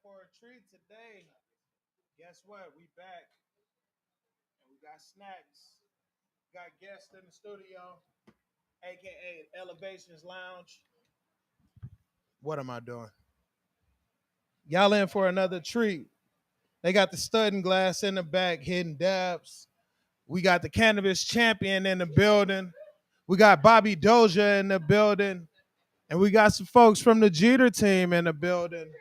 for a treat today. Guess what? We back and we got snacks. Got guests in the studio, aka Elevations Lounge. What am I doing? Y'all in for another treat. They got the studding glass in the back, hitting dabs. We got the Cannabis champion in the building. We got Bobby Doja in the building. And we got some folks from the Jeter team in the building.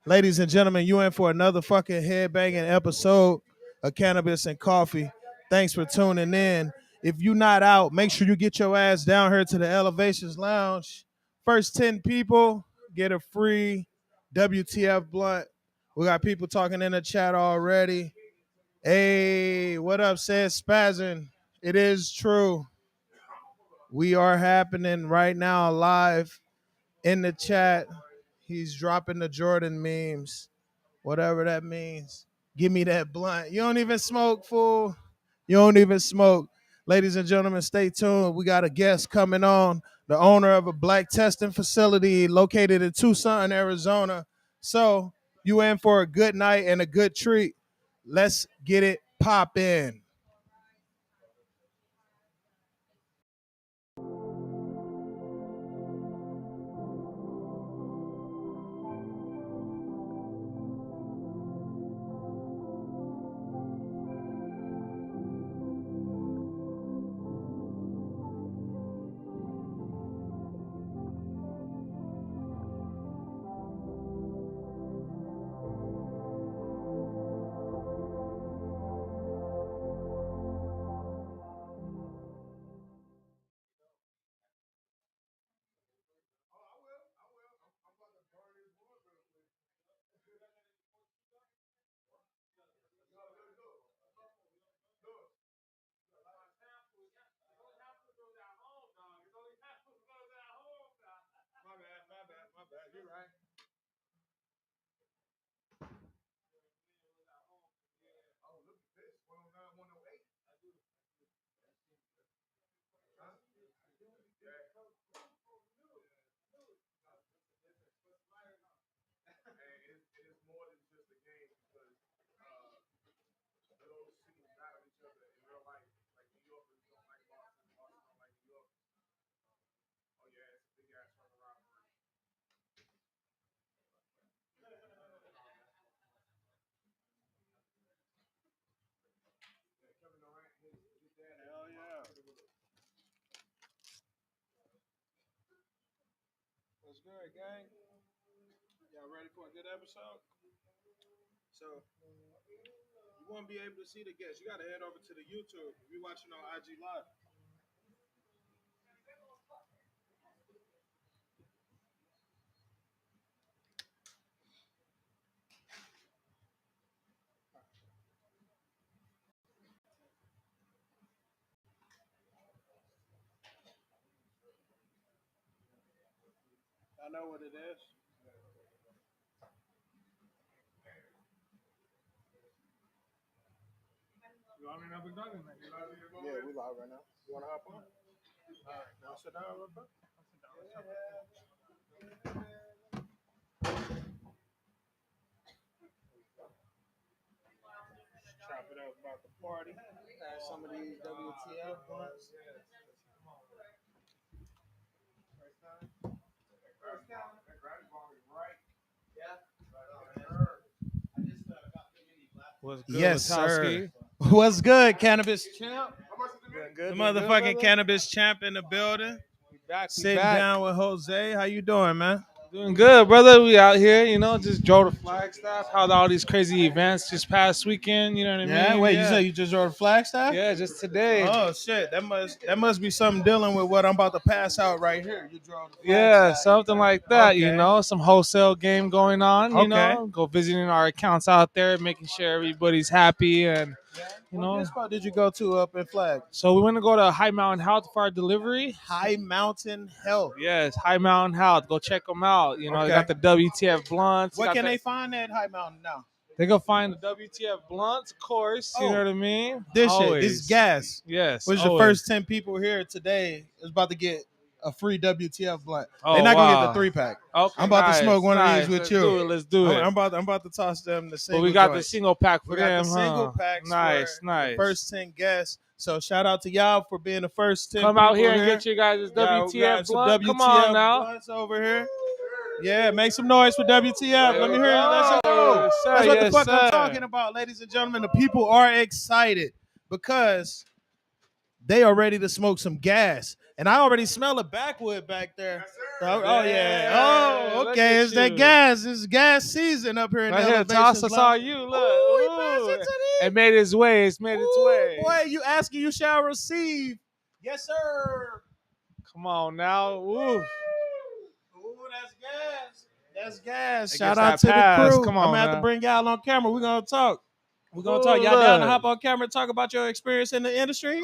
Ladies and gentlemen, you in for another fucking headbanging episode of Cannabis and Coffee. Thanks for tuning in. If you not out, make sure you get your ass down here to the Elevations Lounge. First 10 people get a free WTF blunt. We got people talking in the chat already. Hey, what up, says Spazzin? It is true. We are happening right now live in the chat. He's dropping the Jordan memes, whatever that means. Give me that blunt. You don't even smoke, fool. You don't even smoke. Ladies and gentlemen, stay tuned. We got a guest coming on, the owner of a black testing facility located in Tucson, Arizona. So you in for a good night and a good treat. Let's get it poppin'. My bad. You're right. Oh, look at this. 109, 108. Huh? Yeah. And it is more than just a game because those cities battle each other in real life. Like New Yorkers don't like Boston, Boston don't like New York. Oh yeah, it's a big ass fucking rivalry. Yeah, Kevin Durant, his dad. Hell yeah. What's good, gang? Y'all ready for a good episode? So, you won't be able to see the guests. You got to head over to the YouTube if you're watching on IG Live. I know what it is. You already know we're talking about. Yeah, we live right now. You want to hop on? All right, now sit down real quick. Chop it up about the party. Have some of these WTF blunts. First time. Right. What's good, Yes, LaTosque? sir. What's good, Cannabis champ? Good, The motherfucking Cannabis champ in the building. Sitting down with Jose. How you doing, man? Doing good, brother. We out here, just drove the Flagstaff. Held all these crazy events just past weekend. You know what I Yeah. mean? Wait, you said you just rode a Flagstaff? Yeah, just today. Oh shit, that must be something dealing with what I'm about to pass out right here. You drove the Yeah, Flagstaff. something like that. Okay. Some wholesale game going on. Okay. Go visiting our accounts out there, making sure everybody's happy, and What spot did you go to up in Flag? So we want to go to High Mountain Health for our delivery. High Mountain Health. Yes, High Mountain Health. Go check them out. They got the WTF blunts. What can they find at High Mountain now? They go find the WTF blunts, of course. You know what I mean? This always. shit, this is gas. Yes. Which the first 10 people here today is about to get a free WTF blunt. Oh, They're not gonna get the wow. 3-pack. Okay, I'm about to smoke one of nice. these with Let's you. do it. Let's do it. I'm about to toss them the But single. we got the joints. single pack for We got them, the single huh? packs Nice, for nice. the first 10 guests. So shout out to y'all for being the first 10 Come people out here and here. get you guys' Y'all WTF grab some blunt. WTF Come on now. blunts over here. Yeah, make some noise for WTF. There Let me we hear it. Let's go. go. Yes, sir. That's what the Yes, fuck I'm sir. talking about, ladies and gentlemen. The people are excited because they are ready to smoke some gas. And I already smell a backwood back there. Oh, yeah. Oh, Look okay. at It's that you. gas. It's gas season up here in Right the here, elevation. toss us all you. Look. He passed it to me. It made its way. It's made its way. Boy, you ask and you shall receive. Yes, sir. Come on now. Ooh. Ooh, that's gas. That's gas. It Shout gets out that to pass. the crew. Come I'm on gonna have now. to bring y'all on camera. We're gonna talk. We're gonna Ooh, talk. Y'all down to look. hop on camera and talk about your experience in the industry?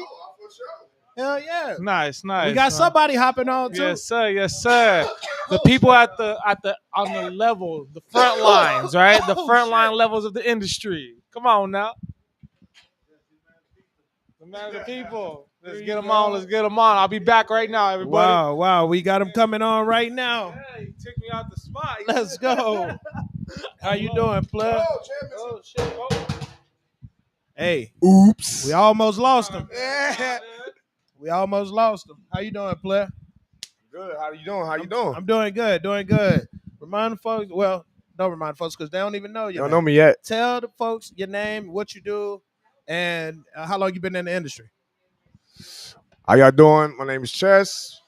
Hell yeah. Nice. We got somebody hopping on too. Yes, sir. Yes, sir. The people on the level, the front lines, right? The front line levels of the industry. Come on now. The man of the people. Let's get them on. Let's get them on. I'll be back right now, everybody. Wow. We got them coming on right now. Yeah, you took me out the spot. Let's go. How you doing, pleb? Oh, shit. Oh. Hey, Oops. we almost lost him. Yeah. We almost lost him. How you doing, pleb? Good. How you doing? How you doing? I'm doing good. Doing good. Remind the folks. Well, don't remind folks because they don't even know you. You don't know me yet. Tell the folks your name, what you do, and how long you been in the industry. How y'all doing? My name is Chess.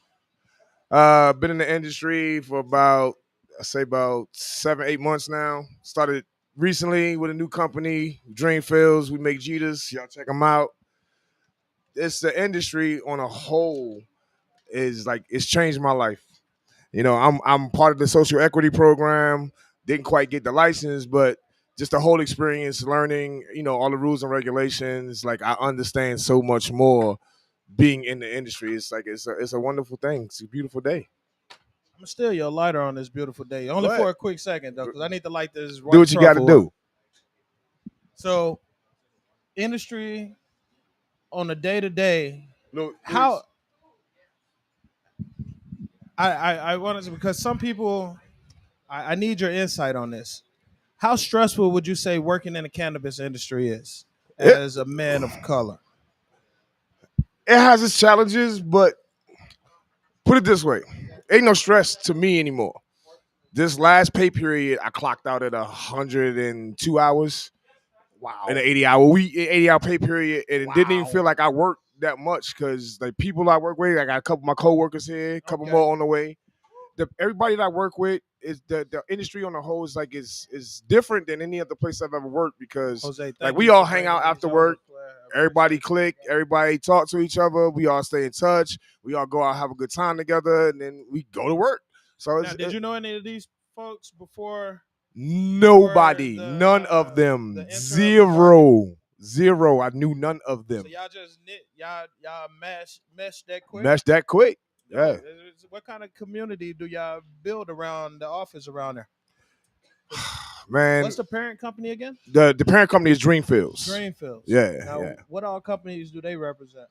Been in the industry for about 7-8 months now. Started recently with a new company, Dreamfields. We make Jeeters. Y'all check them out. It's the industry on a whole is like it's changed my life. You know, I'm part of the social equity program. Didn't quite get the license, but just the whole experience, learning, all the rules and regulations. Like I understand so much more being in the industry. It's like it's a wonderful thing. It's a beautiful day. I'm gonna steal your lighter on this beautiful day, only Go for ahead. a quick second though, because I need to light this. Do what you got to do. So, industry on a day to day. Look, How I wanted to, because some people, I need your insight on this. How stressful would you say working in the cannabis industry is as a man of color? It has its challenges, but put it this way: ain't no stress to me anymore. This last pay period, I clocked out at 102 hours. Wow. In an 80-hour week, 80-hour pay period, and it didn't even Wow. feel like I worked that much because the people I work with, I got a couple of my coworkers here, a couple more on the way. Everybody that I work with is the industry on the whole is like is different than any other place I've ever worked because Jose, like we all hang out after work. Everybody click, everybody talk to each other. We all stay in touch. We all go out, have a good time together, and then we go to work. So Now, did you know any of these folks before? Nobody, none of them, the intro of the zero. I knew none of them. So y'all just knit, y'all mesh that quick. Mesh that quick. Yeah. What kind of community do y'all build around the office around there? Man, what's the parent company again? The parent company is Dreamfields. Dreamfields. Yeah. Now, yeah. what all companies do they represent?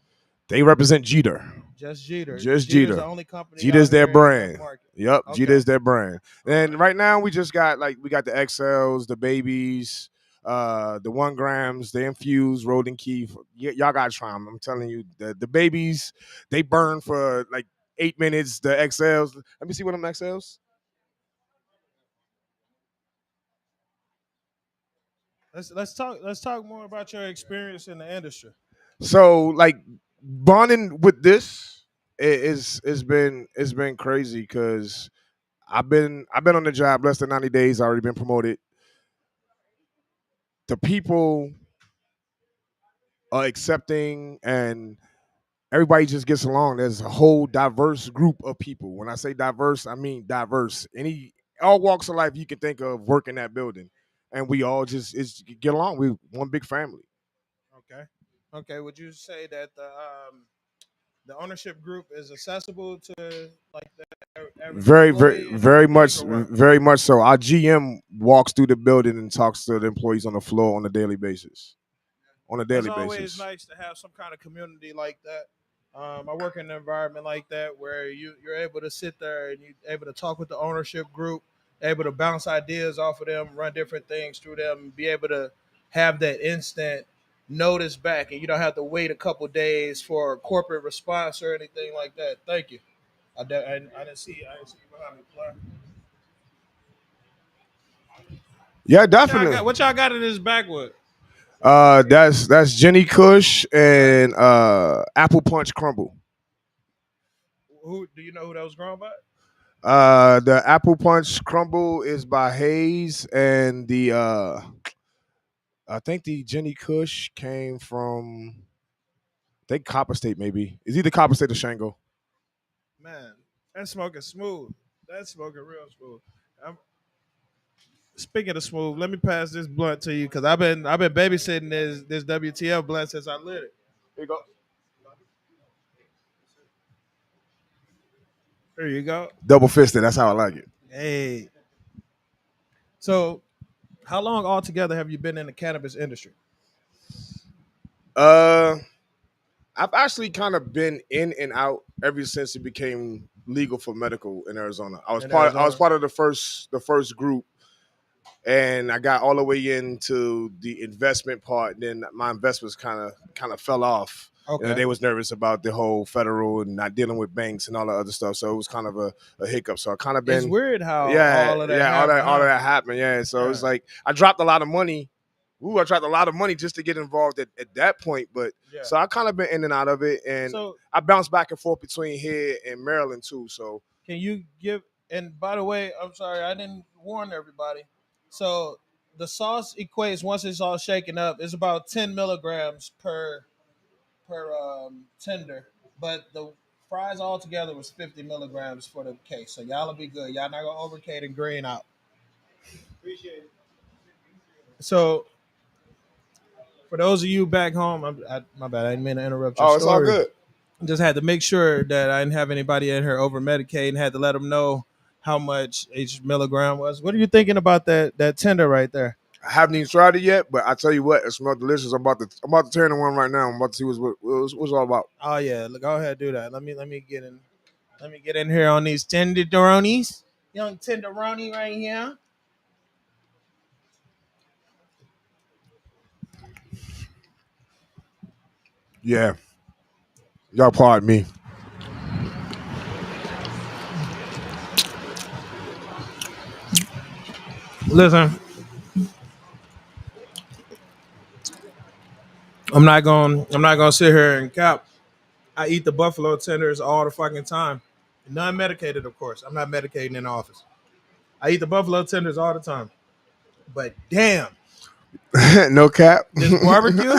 They represent Jeter. Just Jeter. Just Jeter's Jeter. The only company. Jeter's their brand. Yep. Okay. Jeter's their brand. And right now we just got we got the XLs, the babies, the 1 grams, the infused, rolled and key. Y'all gotta try them. I'm telling you, the babies, they burn for like 8 minutes. The XLs. Let me see one of them XLs. Let's talk more about your experience in the industry. So like bonding with this it's been crazy because I've been on the job less than 90 days. I already been promoted. The people are accepting and everybody just gets along. There's a whole diverse group of people. When I say diverse, I mean diverse. All walks of life you can think of work in that building. And we all just get along. We one big family. Okay. Would you say that the ownership group is accessible to like the Very much so. Our GM walks through the building and talks to the employees on the floor on a daily basis. It's always nice to have some kind of community like that. I work in an environment like that where you're able to sit there and you're able to talk with the ownership group, able to bounce ideas off of them, run different things through them, and be able to have that instant notice back, and you don't have to wait a couple days for a corporate response or anything like that. Thank you. I didn't see you behind me, Clark. Yeah, definitely. What y'all got in this backwood? That's Jenny Kush and Apple Punch Crumble. Who do you know who that was grown by? The Apple Punch Crumble is by Hayes, and the I think the Jenny Kush came from I think Copper State maybe. It's either Copper State or Shango. Man, that's smoking smooth. That's smoking real smooth. Speaking of smooth, let me pass this blunt to you because I've been babysitting this WTF blunt since I lit it. Here you go. There you go. Double fisted. That's how I like it. Hey. So, how long altogether have you been in the cannabis industry? Uh, I've actually kind of been in and out ever since it became legal for medical in Arizona. I was part of the first group, and I got all the way into the investment part. And then my investments kind of fell off. Okay. They was nervous about the whole federal and not dealing with banks and all the other stuff. So it was kind of a hiccup. So I kind of been. It's weird how all of that all of that happened. Yeah. So it was like I dropped a lot of money. I dropped a lot of money just to get involved at that point. But so I kind of been in and out of it, and I bounced back and forth between here and Maryland too. So can you give? And by the way, I'm sorry I didn't warn everybody. So the sauce equates once it's all shaken up. It's about 10 milligrams per tender, but the fries altogether was 50 milligrams for the case. So y'all will be good. Y'all not gonna overcate and green out. Appreciate it. So for those of you back home, my bad, I didn't mean to interrupt your story. it's all good. Just had to make sure that I didn't have anybody in here over medicating. Had to let them know how much each milligram was. What are you thinking about that tender right there? I haven't even tried it yet, but I tell you what, it smells delicious. I'm about to turn in one right now. I'm about to see what's all about. Oh yeah, go ahead, do that. Let me get in. Let me get in here on these tenderonis. Young tenderoni right here. Yeah, y'all pardon me. Listen, I'm not gonna sit here and cap. I eat the buffalo tenders all the fucking time. Non-medicated, of course. I'm not medicating in the office. I eat the buffalo tenders all the time. But damn. No cap. This barbecue?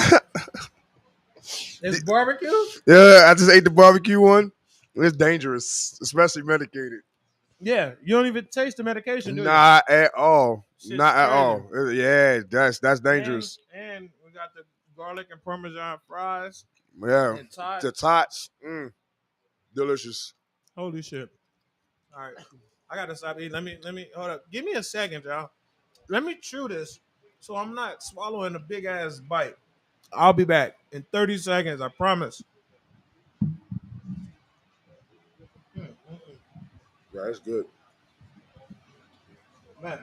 This barbecue? Yeah, I just ate the barbecue one. It's dangerous, especially medicated. Yeah, you don't even taste the medication, do you? Not at all. Shit's Not at crazy. all. Yeah, that's dangerous. And we got the garlic and parmesan fries. Yeah, And tots. the tots, delicious. Holy shit! All right, I gotta stop eating. Let me hold up. Give me a second, y'all. Let me chew this so I'm not swallowing a big ass bite. I'll be back in 30 seconds. I promise. Yeah, that's good. Man.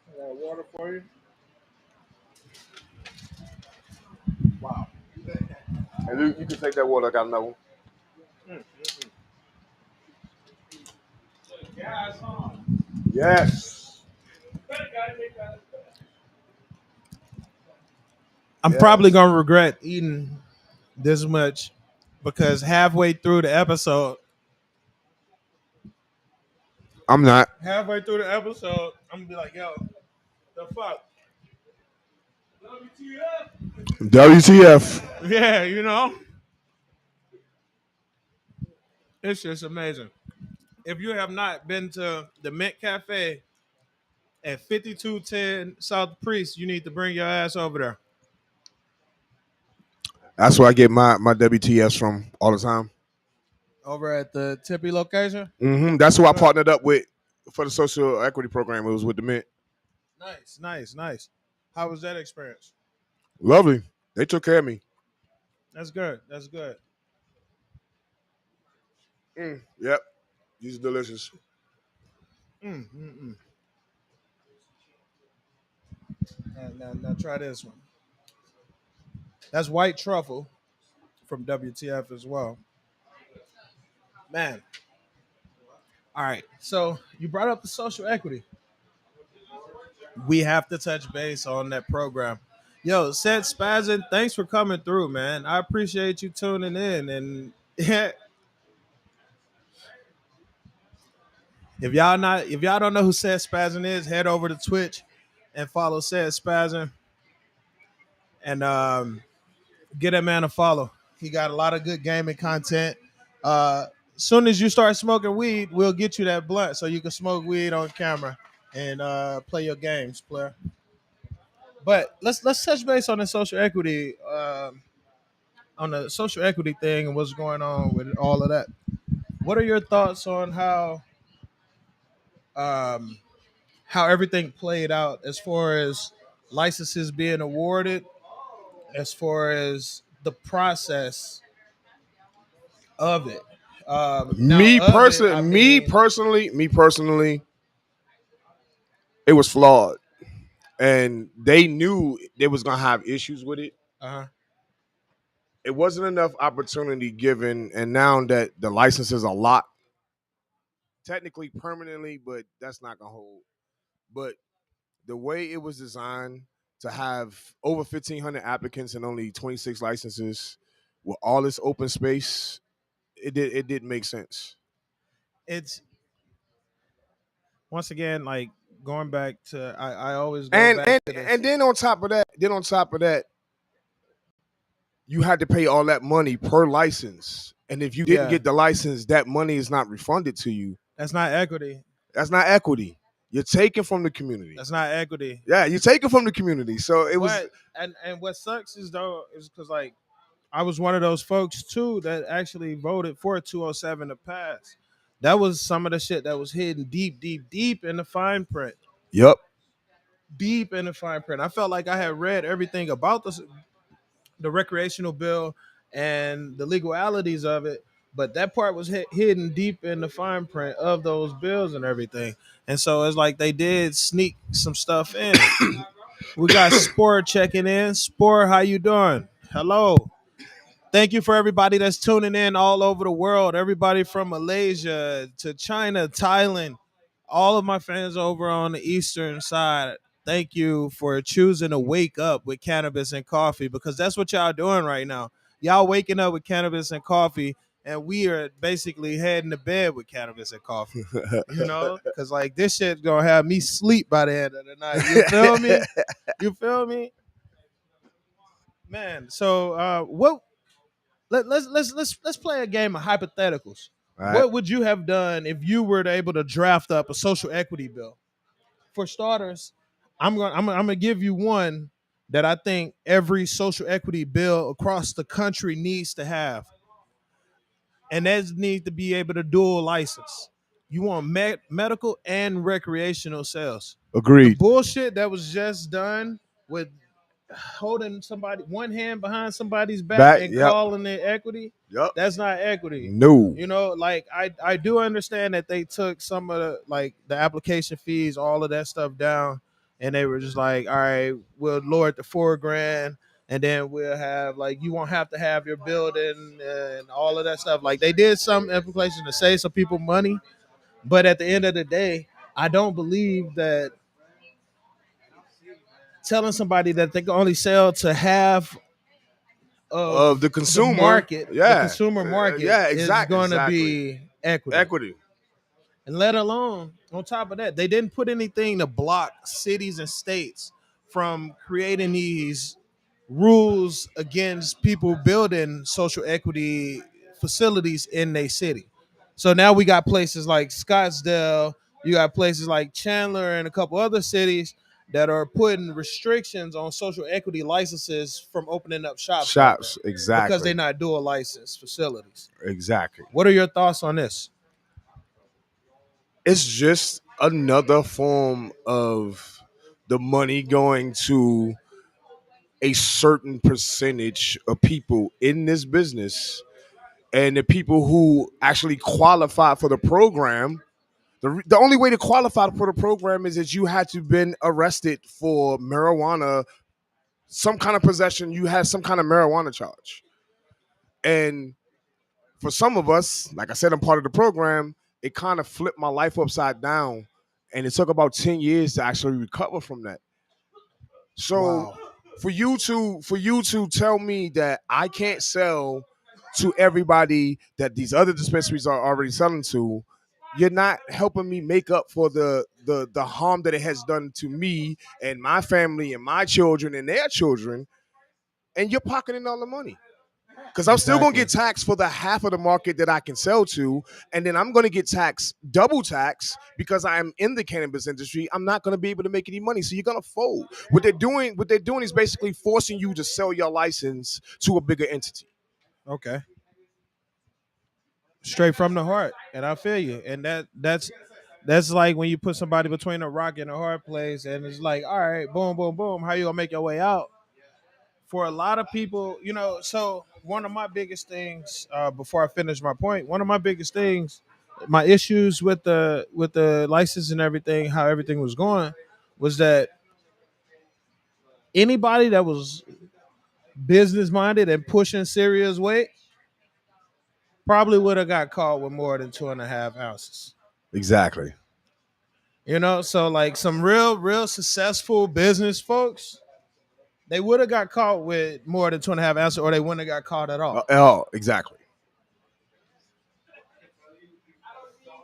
I got water for you. Wow. And you can take that water. I got another one. Yes. I'm probably gonna regret eating this much because halfway through the episode, I'm not. I'm gonna be like, yo, the fuck? WTF. Yeah, you know? It's just amazing. If you have not been to the Mint Cafe at 5210 South Priest, you need to bring your ass over there. That's where I get my WTFs from all the time. Over at the Tippy location? That's who I partnered up with for the social equity program. It was with the Mint. Nice. How was that experience? Lovely. They took care of me. That's good. That's good. Yep. These are delicious. Mm, mm, mm. Now try this one. That's white truffle from WTF as well. Man. All right. So you brought up the social equity. We have to touch base on that program. Yo, Set Spazin, thanks for coming through, man. I appreciate you tuning in. And if y'all don't know who Set Spazin is, head over to Twitch and follow Set Spazin and get that man a follow. He got a lot of good gaming content. Soon as you start smoking weed, we'll get you that blunt so you can smoke weed on camera and play your games, player. But let's touch base on the social equity on the social equity thing and what's going on with all of that. What are your thoughts on um, how everything played out as far as licenses being awarded, as far as the process of it? Now, of it, I mean, Me personally, it was flawed, and they knew they was gonna have issues with it. uh-huh. It wasn't enough opportunity given, and now that the licenses are locked, technically permanently, but that's not gonna hold. But the way it was designed to have over 1,500 applicants and only 26 licenses with all this open space, it didn't make sense. It's once again like going back to I always go And back and to this. and then on top of that, you had to pay all that money per license. And if you didn't Yeah, get the license, that money is not refunded to you. that's not equity. That's not equity. You're taking from the community. That's not equity. Yeah, you're taking from the community. So it was. But and what sucks is though is because like I was one of those folks too that actually voted for 207 to pass. That was some of the shit that was hidden deep, deep, deep in the fine print. Yep. Deep in the fine print. I felt like I had read everything about the recreational bill and the legalities of it, but that part was hidden deep in the fine print of those bills and everything. And so it's like they did sneak some stuff in. We got Spore checking in. Spore, how you doing? Hello. Thank you for everybody that's tuning in all over the world. Everybody from Malaysia to China, Thailand, all of my fans over on the eastern side. Thank you for choosing to wake up with cannabis and coffee because that's what y'all doing right now. Y'all waking up with cannabis and coffee, and we are basically heading to bed with cannabis and coffee. You know, because like this shit gonna have me sleep by the end of the night. You feel me? You feel me, man? So, what let's play a game of hypotheticals. All right. What would you have done if you were able to draft up a social equity bill? For starters, I'm gonna give you one that I think every social equity bill across the country needs to have, and that needs to be able to dual license. You want medical and recreational sales. The Agreed. bullshit that was just done with holding somebody one hand behind somebody's back Back. and Yep. calling it equity, Yep. that's not equity. No. You know, like I do understand that they took some of the like the application fees, all of that stuff down, and they were just like, all right, we'll lower it to $4,000, and then we'll have like you won't have to have your building and all of that stuff. Like they did some applications to save some people money, but at the end of the day, I don't believe that telling somebody that they can only sell to half Of of the the consumer. market, the Yeah. consumer market Yeah. is going to be equity. Equity. And let alone, on top of that, they didn't put anything to block cities and states from creating these rules against people building social equity facilities in their city. So now we got places like Scottsdale, you got places like Chandler and a couple other cities that are putting restrictions on social equity licenses from opening up shops like that Shops. Exactly. because they're not dual license facilities. Exactly. What are your thoughts on this? It's just another form of the money going to a certain percentage of people in this business, and the people who actually qualify for the program. The only way to qualify for the program is that you had to been arrested for marijuana, some kind of possession. You had some kind of marijuana charge. And for some of us, like I said, I'm part of the program. It kind of flipped my life upside down, and it took about 10 years to actually recover from that. So Wow. for you to tell me that I can't sell to everybody that these other dispensaries are already selling to, you're not helping me make up for the harm that it has done to me and my family and my children and their children, and you're pocketing all the money. Because I'm still going to Exactly. get taxed for the half of the market that I can sell to, and then I'm going to get taxed, double tax, because I'm in the cannabis industry. I'm not going to be able to make any money, so you're going to fold. What they're doing is basically forcing you to sell your license to a bigger entity. Okay. Straight from the heart, and I feel you. And that's like when you put somebody between a rock and a hard place, and it's like, all right, boom, boom, boom. How you gonna make your way out? For a lot of people, so one of my biggest things, before I finish my point, one of my biggest things, my issues with the license and everything, how everything was going, was that anybody that was business minded and pushing serious weight probably would have got caught with more than 2.5 ounces. Exactly. So like some real successful business folks, they would have got caught with more than 2.5 ounces, or they wouldn't have got caught at all. Oh, exactly.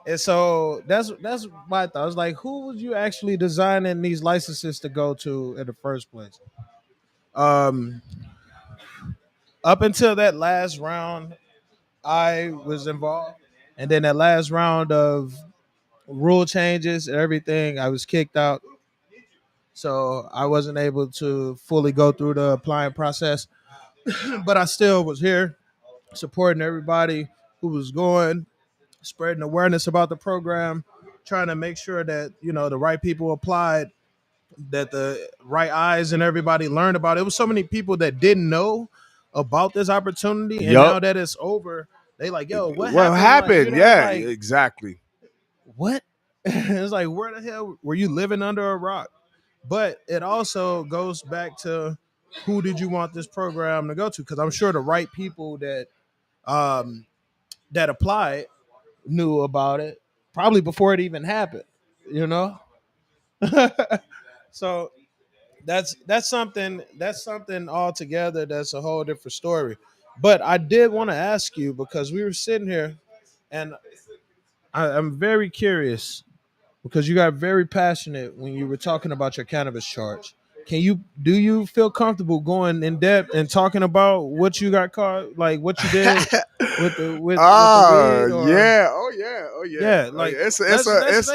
And so that's my thought. It's like, who was you actually designing these licenses to go to in the first place? Um, Up until that last round, I was involved, and then that last round of rule changes and everything, I was kicked out. So I wasn't able to fully go through the applying process, but I still was here supporting everybody who was going, spreading awareness about the program, trying to make sure that the right people applied, that the right eyes and everybody learned about it. It was so many people that didn't know about this opportunity, and Yup. now that it's over, they like, yo, what What happened? Like, happened? it's Yeah, like, exactly. what? It's like, where the hell were you living under a rock? But it also goes back to, who did you want this program to go to? Because I'm sure the right people um, that applied knew about it probably before it even happened. You know, so that's something altogether. That's a whole different story. But I did want to ask you, because we were sitting here, and I'm very curious, because you got very passionate when you were talking about your cannabis charge. Do you feel comfortable going in depth and talking about what you got caught, like what you did with the Oh weed, or yeah, oh yeah, oh yeah, yeah, oh like yeah. let's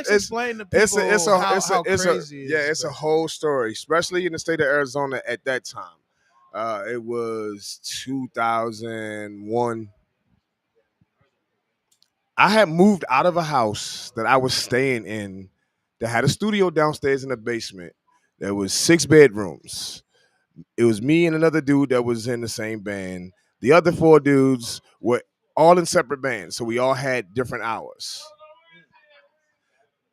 explain to It's people a how crazy it yeah, is, it's a basically. whole story, especially in the state of Arizona at that time. It was 2001. I had moved out of a house that I was staying in that had a studio downstairs in the basement. There was 6 bedrooms. It was me and another dude that was in the same band. The other 4 dudes were all in separate bands, so we all had different hours.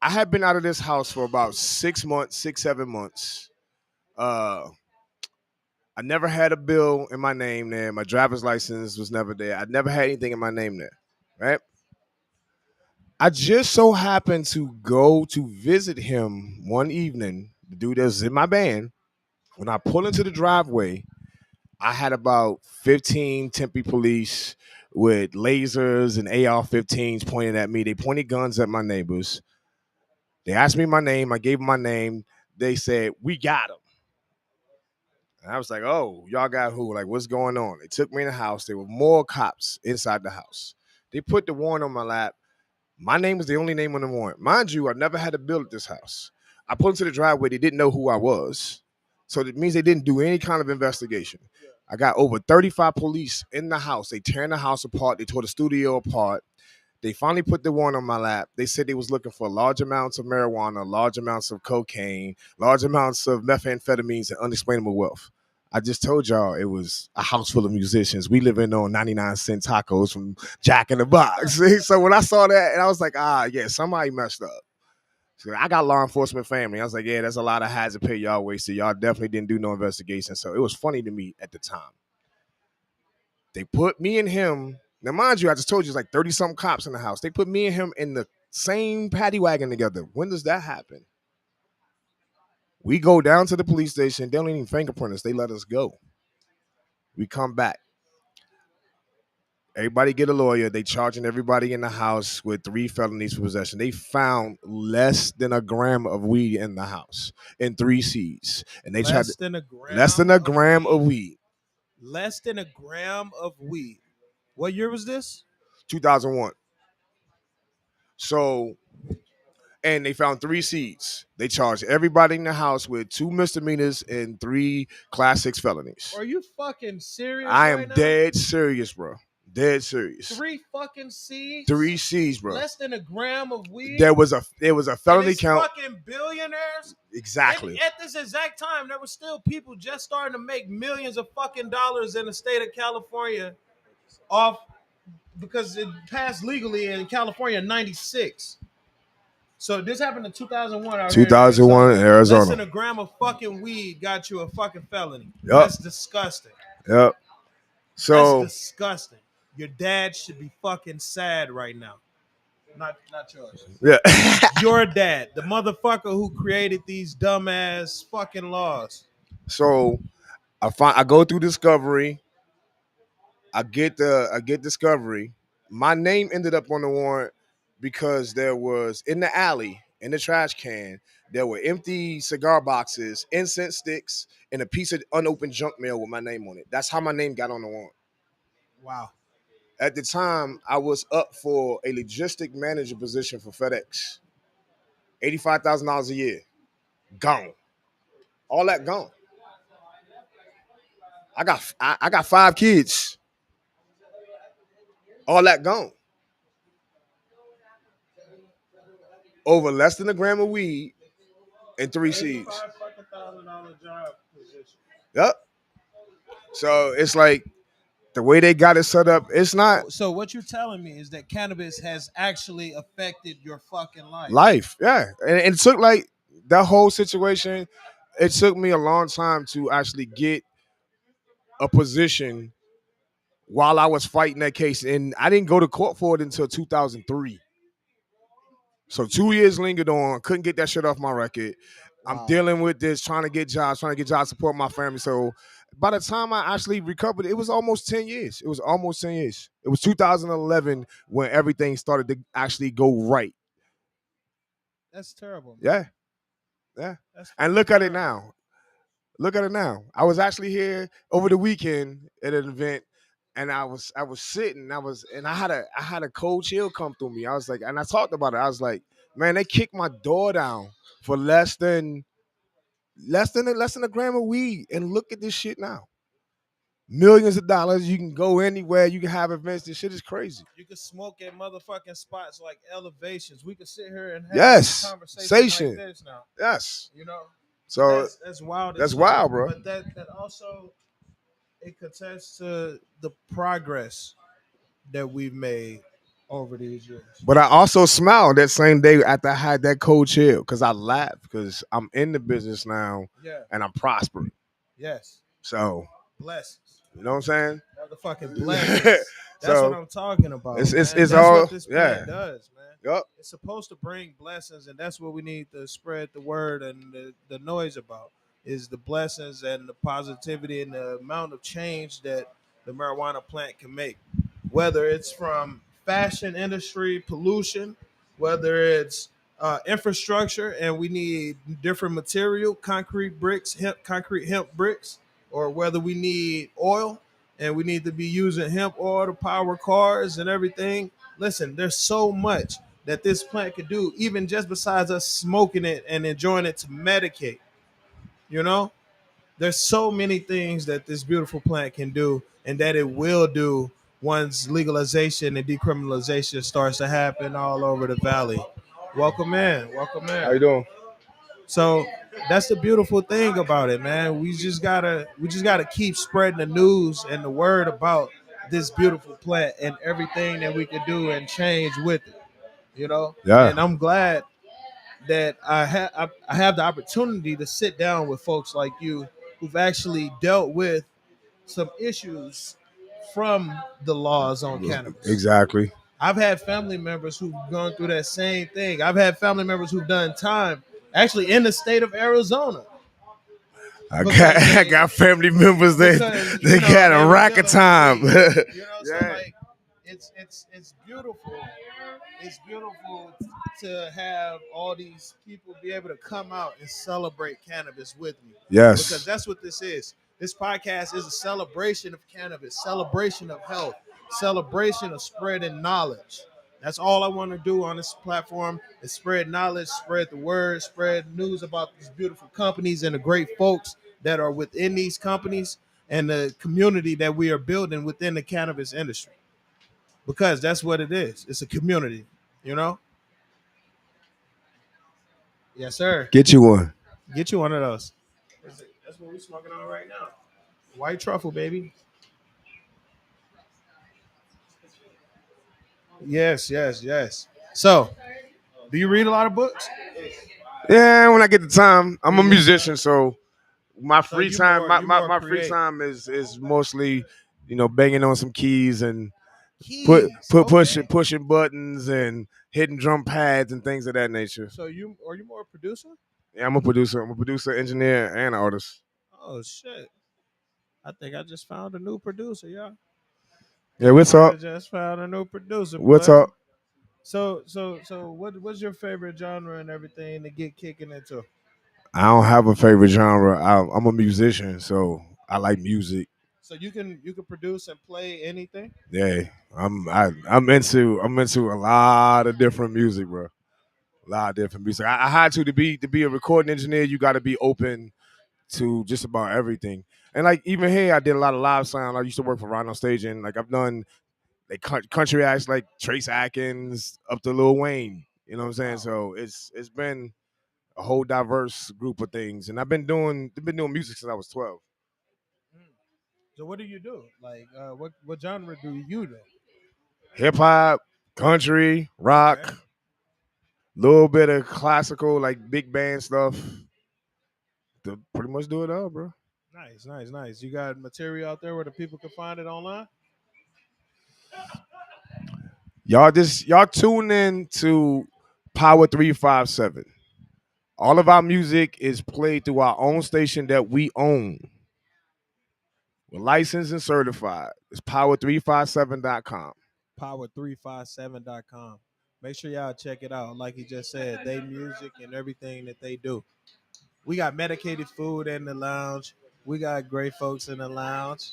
I had been out of this house for about 6 months, 7 months. Uh, I never had a bill in my name there. My driver's license was never there. I never had anything in my name there. Right? I just so happened to go to visit him one evening. The dude that was in my band. When I pull into the driveway, I had about 15 Tempe police with lasers and AR-15s pointing at me. They pointed guns at my neighbors. They asked me my name. I gave them my name. They said, "We got him." And I was like, "Oh, y'all got who? Like, what's going on?" They took me in the house. There were more cops inside the house. They put the warrant on my lap. My name was the only name on the warrant. Mind you, I never had a bill at this house. I pulled into the driveway. They didn't know who I was. So that means they didn't do any kind of investigation. I got over 35 police in the house. They tearing the house apart. They tore the studio apart. They finally put the warrant on my lap. They said they was looking for large amounts of marijuana, large amounts of cocaine, large amounts of methamphetamines, and unexplainable wealth. I just told y'all it was a house full of musicians. We living on 99-cent tacos from Jack in the Box. So when I saw that, and I was like, yeah, somebody messed up. So I got law enforcement family. I was like, yeah, that's a lot of hazard pay y'all wasted. Y'all definitely didn't do no investigation. So it was funny to me at the time. They put me and him. Now, mind you, I just told you it's like 30-something cops in the house. They put me and him in the same paddy wagon together. When does that happen? We go down to the police station. They don't even fingerprint us. They let us go. We come back. Everybody get a lawyer. They charging everybody in the house with 3 felonies for possession. They found less than a gram of weed in the house in 3 C's. And they tried less than a gram of weed. Less than a gram of weed. What year was this? 2001. So, and they found 3 C's. They charged everybody in the house with 2 misdemeanors and 3 Class 6 felonies. Are you fucking serious? I am right now? dead serious, bro. Dead serious. 3 fucking C's? 3 C's, bro. Less than a gram of weed? There was a felony count. Fucking billionaires? Exactly. And at this exact time, there were still people just starting to make millions of fucking dollars in the state of California off because it passed legally in California in 96. So this happened in 2001. 2001 in Arizona. Less than a gram of fucking weed got you a fucking felony. Yep. That's disgusting. Yep. So that's disgusting. Your dad should be fucking sad right now. Not yours. Yeah. Your dad, the motherfucker who created these dumbass fucking laws. So I go through discovery. I get discovery. My name ended up on the warrant because there was in the alley, in the trash can, there were empty cigar boxes, incense sticks, and a piece of unopened junk mail with my name on it. That's how my name got on the warrant. Wow. At the time, I was up for a logistic manager position for FedEx. $85,000 a year. Gone. All that gone. I got 5 kids. All that gone. Over less than a gram of weed and 3 C's. $85,000 job position. Yep. So it's like the way they got it set up, it's not. So what you're telling me is that cannabis has actually affected your fucking life. Life, yeah. And it took like that whole situation, it took me a long time to actually get a position while I was fighting that case. And I didn't go to court for it until 2003. So 2 years lingered on, couldn't get that shit off my record. Wow. I'm dealing with this, trying to get jobs, support my family. So by the time I actually recovered, it was almost 10 years. It was 2011 when everything started to actually go right. That's terrible, man. Yeah. And look at it now. I was actually here over the weekend at an event, and I was sitting, and I had a cold chill come through me. I was like, and I talked about it. I was like, man, they kicked my door down for less than a gram of weed, and look at this shit now. Millions of dollars. You can go anywhere. You can have events. This shit is crazy. You can smoke at motherfucking spots like Elevations. We could sit here and have a conversation like this now. Yes. You know. So that's wild. That's wild, bro. But that also it contests to the progress that we've made over these years. But I also smiled that same day after I had that cold chill because I laughed because I'm in the business now and I'm prospering. Yes. So blessings. You know what I'm saying? Motherfucking blessings. That's what I'm talking about. It's that's all what this plant does, man. Yep. It's supposed to bring blessings, and that's what we need to spread the word and the noise about is the blessings and the positivity and the amount of change that the marijuana plant can make. Whether it's from fashion industry pollution, whether it's infrastructure, and we need different material, concrete hemp bricks, or whether we need oil and we need to be using hemp oil to power cars and everything. Listen, there's so much that this plant could do, even just besides us smoking it and enjoying it to medicate. You know, there's so many things that this beautiful plant can do and that it will do once legalization and decriminalization starts to happen all over the valley. Welcome in, welcome How you in. doing? So that's the beautiful thing about it, man. We just gotta keep spreading the news and the word about this beautiful plant and everything that we could do and change with it. You know, Yeah. and I'm glad that I have the opportunity to sit down with folks like you who've actually dealt with some issues from the laws on cannabis. Exactly. I've had family members who've gone through that same thing. I've had family members who've done time actually in the state of Arizona I got because I they got family members that because they got they a were rack of dealing with time. weed. So Yeah. like it's beautiful. It's beautiful to have all these people be able to come out and celebrate cannabis with me because Yes. that's what this is. This podcast is a celebration of cannabis, celebration of health, celebration of spreading knowledge. That's all I want to do on this platform is spread knowledge, spread the word, spread news about these beautiful companies and the great folks that are within these companies and the community that we are building within the cannabis industry. Because that's what it is. It's a community, you know? Yes, sir. Get you one. Get you one of those. That's what we're smoking on right now. White truffle, baby. Yes, yes, yes. So, do you read a lot of books? Yeah, when I get the time. I'm When a you get the musician, time? so my So free time, my, you my, more my free create. time is mostly, banging on some keys and Keys. Okay. pushing buttons and hitting drum pads and things of that nature. So you are you more a producer? Yeah, I'm a producer. I'm a producer, engineer, and artist. Oh shit. I think I just found a new producer, y'all. Yeah, what's Might up? have just found a new producer, What's boy. up? So what's your favorite genre and everything to get kicking into? I don't have a favorite genre. I'm a musician, so I like music. So you can produce and play anything. Yeah, I'm into a lot of different music, bro. A lot of different music. I had to be a recording engineer. You got to be open to just about everything. And like even here, I did a lot of live sound. I used to work for Rhino Staging. Like I've done like country acts like Trace Atkins up to Lil Wayne. You know what I'm saying? Wow. So it's been a whole diverse group of things, and I've been doing music since I was 12. Mm. So what do you do? Like what genre do you do? Hip hop, country, Okay. rock, little bit of classical, like big band stuff. To pretty much do it all, bro. Nice, nice, nice. You got material out there where the people can find it online? Y'all tune in to Power 357. All of our music is played through our own station that we own. We're licensed and certified. It's power357.com. Power357.com. Make sure y'all check it out. Like he just said, they music and everything that they do. We got medicated food in the lounge. We got great folks in the lounge.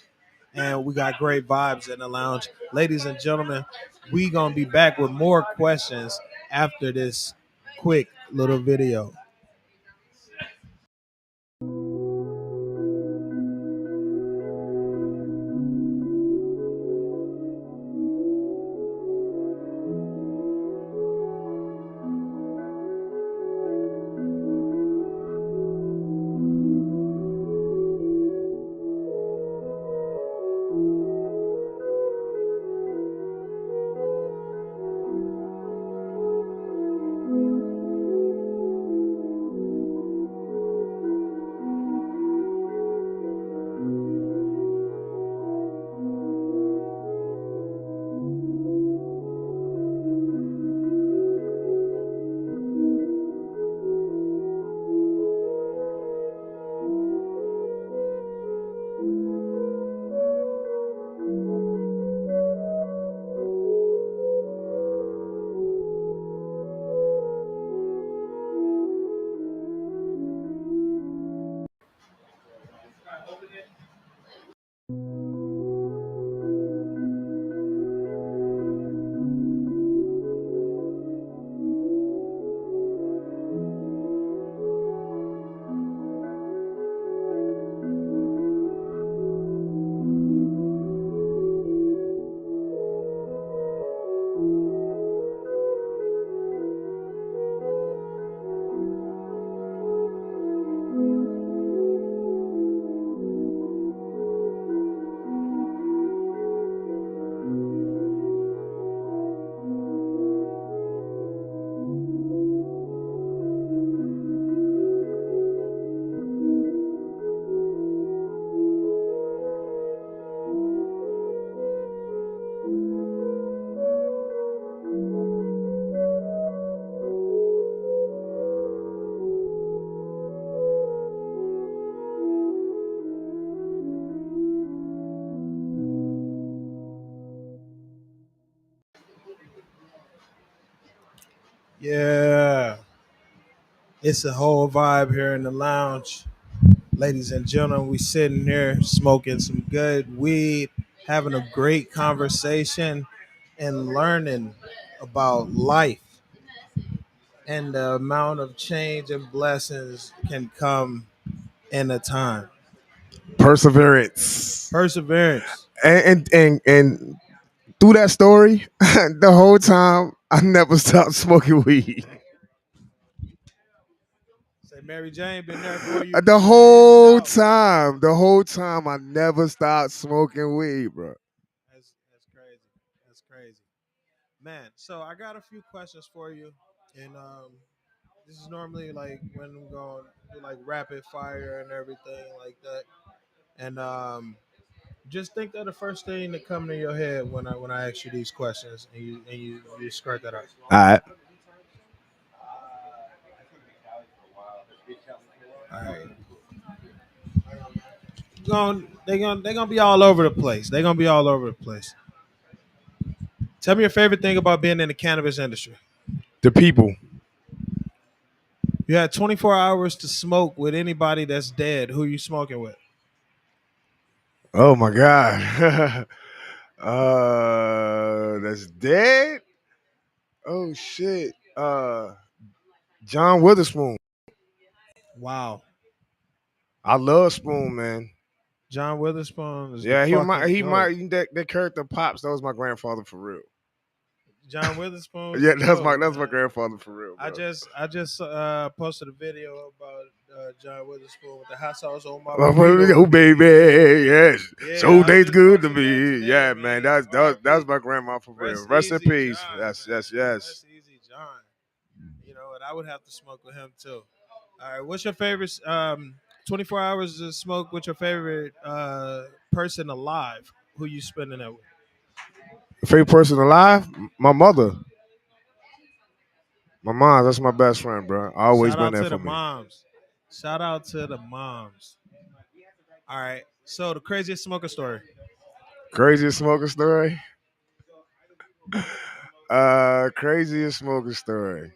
And we got great vibes in the lounge. Ladies and gentlemen, we gonna be back with more questions after this quick little video. Yeah, it's a whole vibe here in the lounge. Ladies and gentlemen, we sitting here smoking some good weed, having a great conversation, and learning about life and the amount of change and blessings can come in a time. Perseverance. Perseverance. And through that story, the whole time I never stopped smoking weed. Say Mary Jane been there for you The in and whole out. time, the whole time, I never stopped smoking weed, bro. That's crazy. That's crazy. Man, so I got a few questions for you. And this is normally like when we're going to do like rapid fire and everything like that. And just think of the first thing that come to your head when I ask you these questions and you skirt that out. All right. All right. They're gonna be all over the place. They're gonna be all over the place. Tell me your favorite thing about being in the cannabis industry. The people. You had 24 hours to smoke with anybody that's dead. Who you smoking with? Oh my God. That's dead. Oh shit. John Witherspoon. Wow. I love Spoon, man. John Witherspoon is the Yeah, fucking goat. that character Pops. That was my grandfather for real. John Witherspoon's Yeah, the that's goat, my man. grandfather for real, I bro. just I just posted a video about John Witherspoon with the hot sauce on my Oh burrito. baby, yes. So Yeah, I was days just good to posting that me. today, Yeah, man. man. That's R.I.P. my grandma for real. Rest Rest in easy, peace. John, Yes, man. yes, yes. Rest easy, John. You know, and I would have to smoke with him too. All right, what's your favorite 24 hours to smoke with your favorite person alive? Who you spending that with? Favorite person alive? My mother. My mom, that's my best friend, bro. Always Shout been out there to for the me. moms. Shout out to the moms. All right. So the craziest smoker story. Craziest smoking story? Craziest smoking story.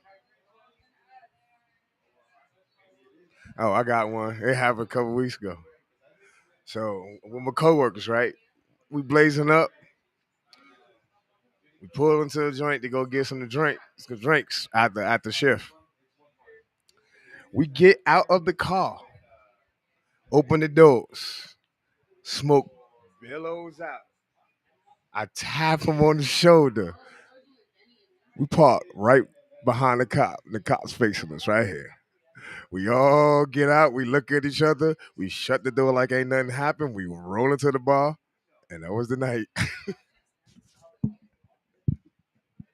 Oh, I got one. It happened a couple weeks ago. So with my coworkers, right? We blazing up. We pull into the joint to go get some drinks at the shift. We get out of the car, open the doors, smoke billows out. I tap him on the shoulder. We park right behind the cop. The cop's facing us right here. We all get out. We look at each other. We shut the door like ain't nothing happened. We roll into the bar, and that was the night.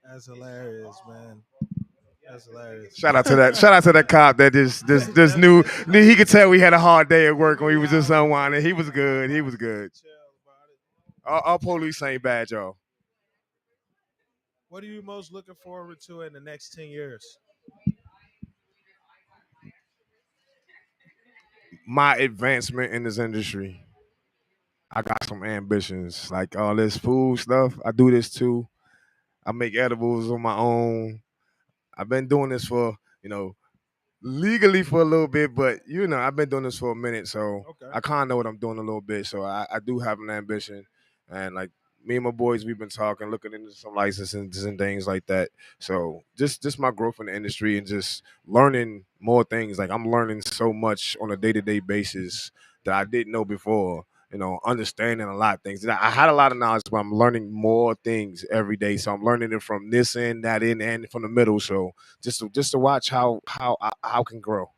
That's hilarious, man. That's hilarious. Shout out to that. Shout out to that cop that just knew he could tell we had a hard day at work when we was just unwinding. He was good. He was good. Chill about it. Our police ain't bad, y'all. What are you most looking forward to in the next 10 years? My advancement in this industry. I got some ambitions, like all this food stuff. I do this too. I make edibles on my own. I've been doing this for legally for a little bit, but I've been doing this for a minute, so Okay. I kind of know what I'm doing a little bit. So I do have an ambition, and like me and my boys, we've been talking, looking into some licenses and things like that. So just my growth in the industry and just learning more things. Like I'm learning so much on a day-to-day basis that I didn't know before. Understanding a lot of things. I had a lot of knowledge, but I'm learning more things every day. So I'm learning it from this end, that end, and from the middle. So just to watch how I can grow.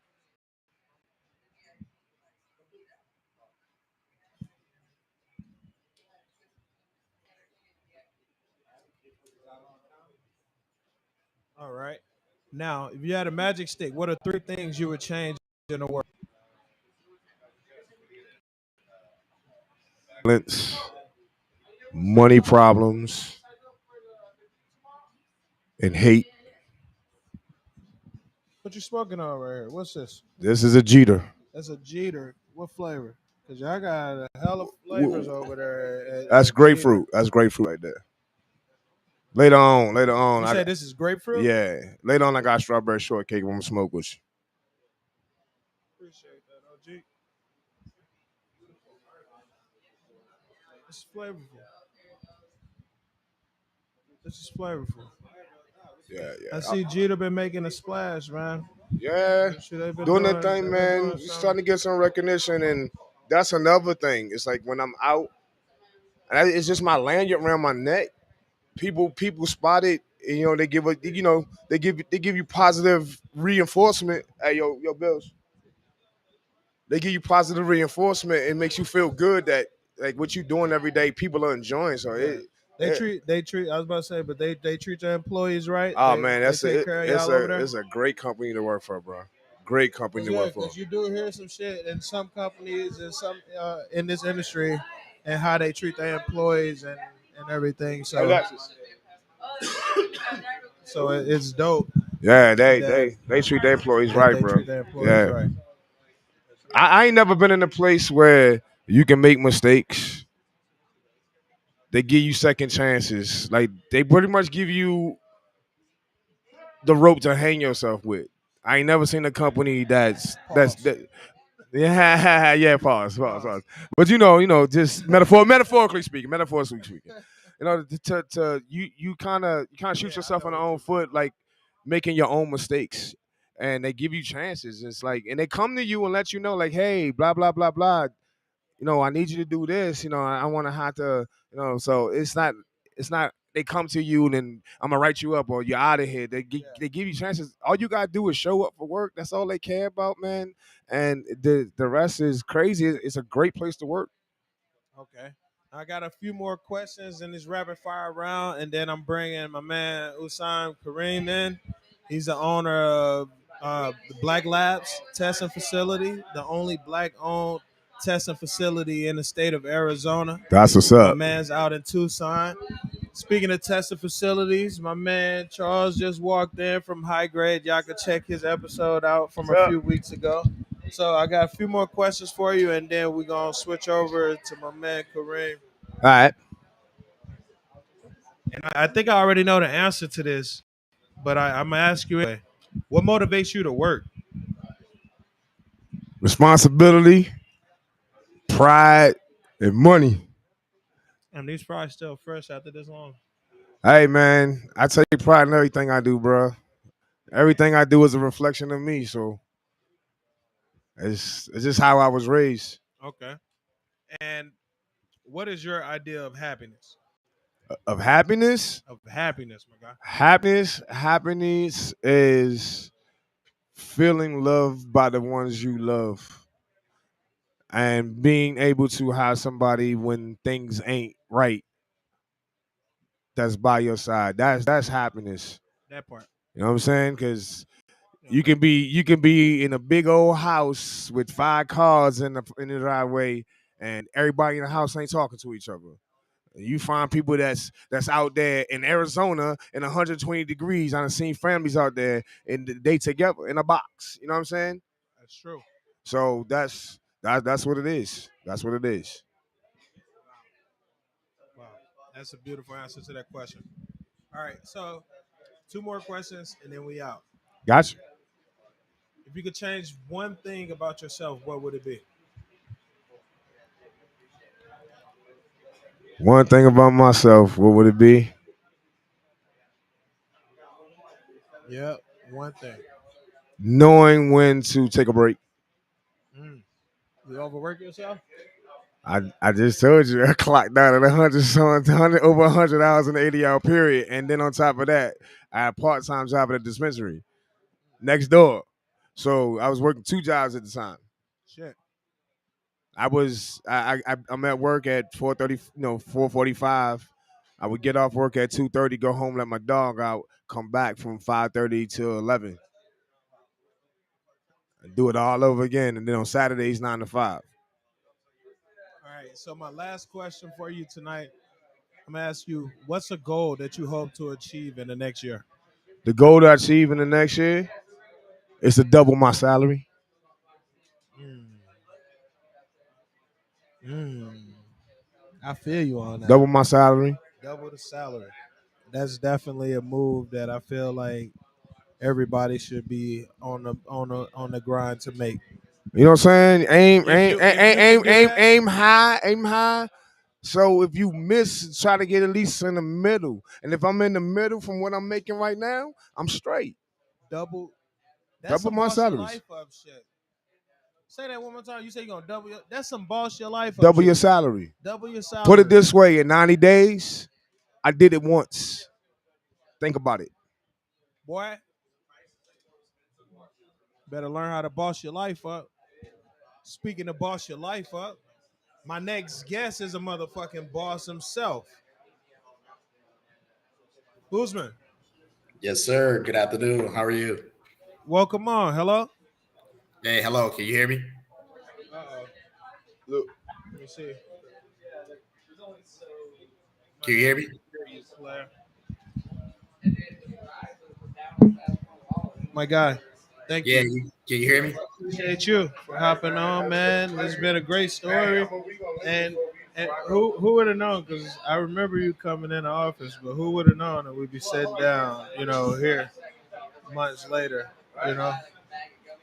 All right. Now, if you had a magic stick, what are three things you would change in the world? Violence, money problems, and hate. What you smoking on right here? What's this? This is a Jeter. That's a Jeter. What flavor? Because y'all got a hell of flavors over there That's at Jeter. grapefruit. That's grapefruit right there. Later on, You said this is grapefruit? yeah. Later on, I got strawberry shortcake. I'm gonna smoke with you. Appreciate that, OG. It's flavorful. This is flavorful. Yeah, I yeah, see Jeter been making a splash, man. yeah. Shit, they've been Doing the doing. thing, They've been man. doing You're something. starting to get some recognition, and that's another thing. It's like when I'm out, and it's just my lanyard around my neck. People spot it, and they give they give you positive reinforcement. Hey, yo, Bills. They give you positive reinforcement. It makes you feel good that like what you're doing every day, people are enjoying. So Yeah. They treat. I was about to say, but they treat their employees right. oh They man, they take care of y'all over there. it's a great company to work for, bro. Great company It's to work good for. because you do hear some shit in some companies and some in this industry, and how they treat their employees and everything. So it's dope Yeah, that they treat their employees that right, they bro. treat their employees Yeah, right. I ain't never been in a place where you can make mistakes. They give you second chances. Like they pretty much give you the rope to hang yourself with. I ain't never seen a company Pause. yeah, yeah, pause. But just metaphorically speaking, you kind of shoot Yeah, I yourself know in the what own you. foot, like making your own mistakes, and they give you chances. It's like, and they come to you and let you know, like, hey, blah blah blah blah. I need you to do this. I want to have to, so it's not. They come to you and then I'm gonna write you up or you're out of here. Yeah. They give you chances. All you gotta do is show up for work. That's all they care about, man. And the rest is crazy. It's a great place to work. Okay. I got a few more questions in this rapid fire round, and then I'm bringing my man Usam Kareem in. He's the owner of the Black Labs testing facility, the only black-owned testing facility in the state of Arizona. That's what's My up. man's out in Tucson. Speaking of testing facilities, my man Charles just walked in from High Grade. Y'all can check his episode out from What's a up? few weeks ago. So I got a few more questions for you, and then we're gonna switch over to my man Kareem. All right. And I think I already know the answer to this, but I'm gonna ask you anyway. What motivates you to work? Responsibility, pride, and money. And these probably still fresh after this long. Hey man, I take pride in everything I do, bro. Everything I do is a reflection of me. So it's just how I was raised. Okay. And what is your idea of happiness? Of happiness, Of happiness, my guy. happiness is feeling loved by the ones you love and being able to have somebody when things ain't right that's by your side. That's happiness. That part. You know what I'm saying? Because you Okay. can be in a big old house with 5 cars in the driveway, and everybody in the house ain't talking to each other. You find people that's out there in Arizona in 120 degrees. I've seen families out there and they together in a box. You know what I'm saying? That's true. So that's what it is. That's what it is. Wow. That's a beautiful answer to that question. All right. So two more questions and then we out. Gotcha. If you could change one thing about yourself, what would it be? One thing about myself, what would it be? Yep. One thing. Knowing when to take a break. Mm. You overwork yourself? I just told you I clocked out at 100 over 100 hours in the 80-hour period, and then on top of that, I had a part-time job at a dispensary next door. So I was working 2 jobs at the time. Shit. I'm at work at 4:30, 4:45. I would get off work at 2:30, go home, let my dog out, come back from 5:30 to 11, and do it all over again. And then on Saturdays 9 to 5. All right. So my last question for you tonight, I'm gonna ask you, what's a goal that you hope to achieve in the next year? The goal to achieve in the next year is to double my salary. Mm. Mm. I feel you on that. Double my salary. Double the salary. that's definitely a move that I feel like everybody should be on the grind to make. You know what I'm saying? Aim, If aim, you aim, if aim, you can aim, do aim, that, aim high, aim high. So if you miss, try to get at least in the middle. And if I'm in the middle from what I'm making right now, I'm straight. double. That's Double some my boss your salaries. life up shit. Say that one more time. You say you gonna double your. That's some boss your life up Double your shit. salary. Double your Put it salary, this way: in 90 days, I did it once. Think about it. boy. Better learn how to boss your life up. Speaking of boss your life up, my next guest is a motherfucking boss himself. Guzman, Yes, sir. Good afternoon. How are you? welcome on. Hello. Hey, hello. Can you hear me? Uh-oh. Look, Let me see. Can you hear me? Claire. My guy. Thank Yeah. you. Can you hear me? Appreciate you for hopping on, man. It's been a great story. And who would have known? Because I remember you coming in the office, but who would have known that we'd be sitting down, here months later, you know?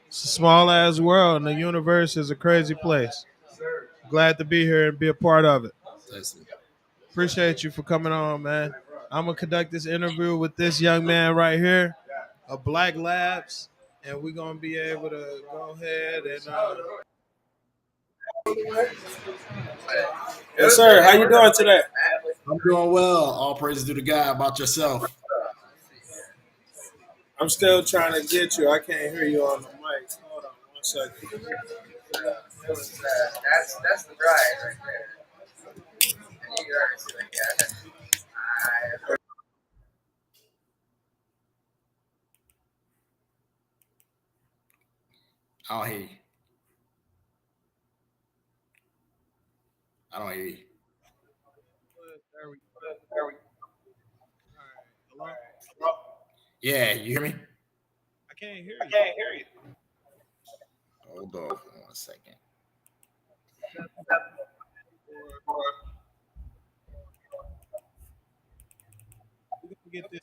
It's a small ass world, and the universe is a crazy place. Glad to be here and be a part of it. Listen. Appreciate you for coming on, man. I'm gonna conduct this interview with this young man right here, a Black Labs, and we're gonna be able to go ahead and. Yes, sir. How you doing today? I'm doing well. All praises to the God. How about yourself? I'm still trying to get you. I can't hear you on the mic. Hold on one second. That's the bride right there. And you already see that. I don't hear you. I don't hear you. There we go. There we go. All right. Hello? Yeah. You hear me? I can't hear you. I can't hear you. Hold on for 1 second. We're gonna get this.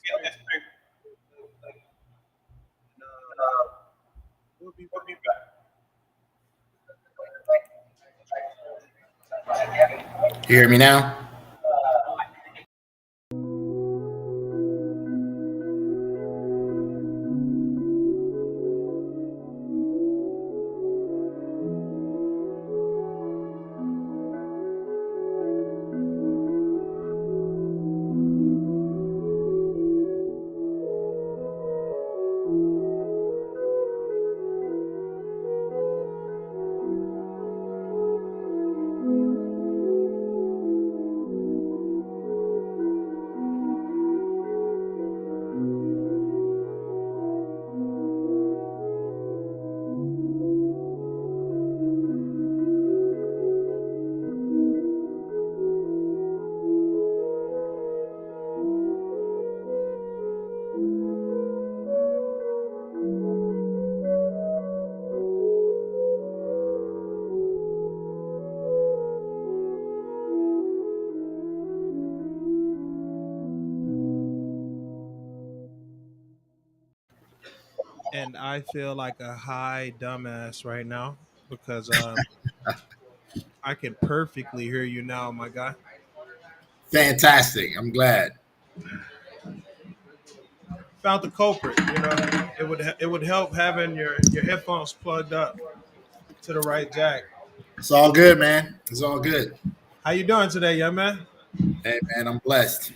We'll be back. You hear me now? And I feel like a high dumbass right now because I can perfectly hear you now, my guy. Fantastic. I'm glad. Found the culprit. It would help having your headphones plugged up to the right jack. It's all good, man. It's all good. How you doing today, young man? Hey, man. I'm blessed.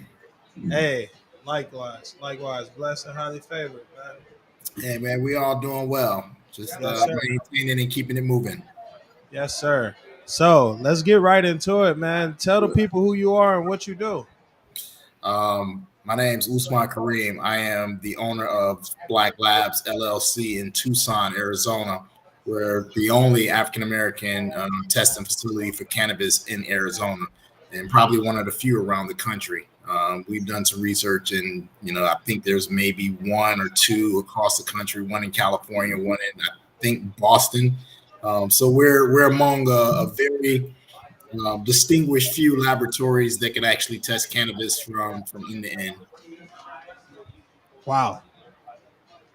Hey, likewise, blessed and highly favored, man. Hey, man. We all doing well. Just Yes, sir. maintaining and keeping it moving. Yes, sir. So let's get right into it, man. Tell the people who you are and what you do. My name's Usman Kareem. I am the owner of Black Labs LLC in Tucson, Arizona. We're the only African American testing facility for cannabis in Arizona, and probably one of the few around the country. We've done some research, and I think there's maybe one or two across the country. One in California, one in I think Boston. So we're among a very distinguished few laboratories that can actually test cannabis from end to end. Wow,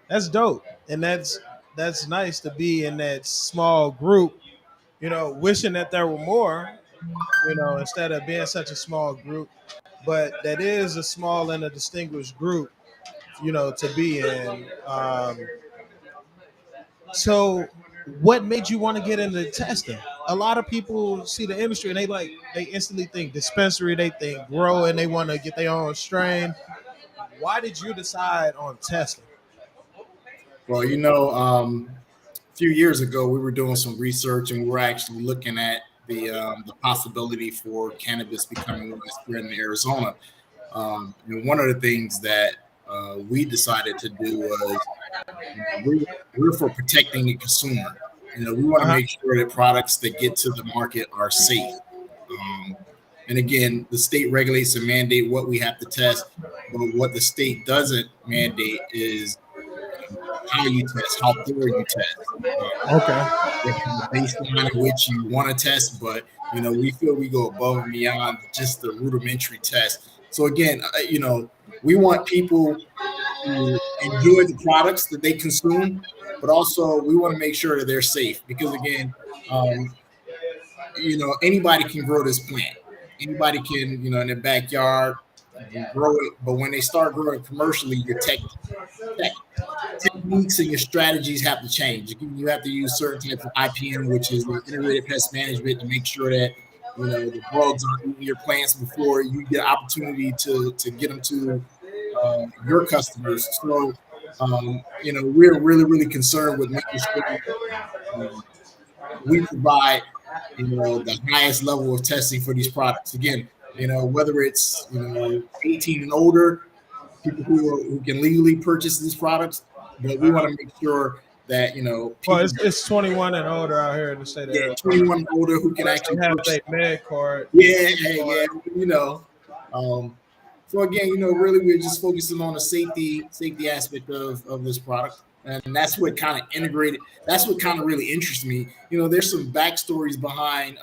that's dope, and that's nice to be in that small group. You know, wishing that there were more. You know, instead of being such a small group, but that is a small and a distinguished group. You know, to be in. So, what made you want to get into testing? A lot of people see the industry and they instantly think dispensary, they think grow, and they want to get their own strain. Why did you decide on testing? Well, a few years ago, we were doing some research and we were actually looking at the possibility for cannabis becoming widespread in Arizona. And one of the things that we decided to do was we're for protecting the consumer. We want Uh to huh. make sure that products that get to the market are safe. Um, and again, the state regulates and mandate what we have to test, but what the state doesn't mandate is how you test, how thorough you test. Okay. They have a baseline in which you want to test, but we feel we go above and beyond just the rudimentary test. So again, we want people to enjoy the products that they consume, but also we want to make sure that they're safe because again, um, anybody can grow this plant. Anybody can, in their backyard grow it, but when they start growing commercially, your tech techniques and your strategies have to change. You have to use certain types of IPM, which is the integrated pest management, to make sure that the bugs aren't eating your plants before you get opportunity to get them to your customers. So, we're really really concerned with making sure um, we provide the highest level of testing for these products. Again, whether it's 18 and older people who can legally purchase these products, but we want to make sure that Well, people, it's 21 and older out here in the state of yeah, Arizona. 21 and older who can Unless actually they have purchase. their med card. Yeah, yeah, you know. Um, so again, really we're just focusing on the safety aspect of this product. And that's what kind of integrated. That's what kind of really interests me. There's some backstories behind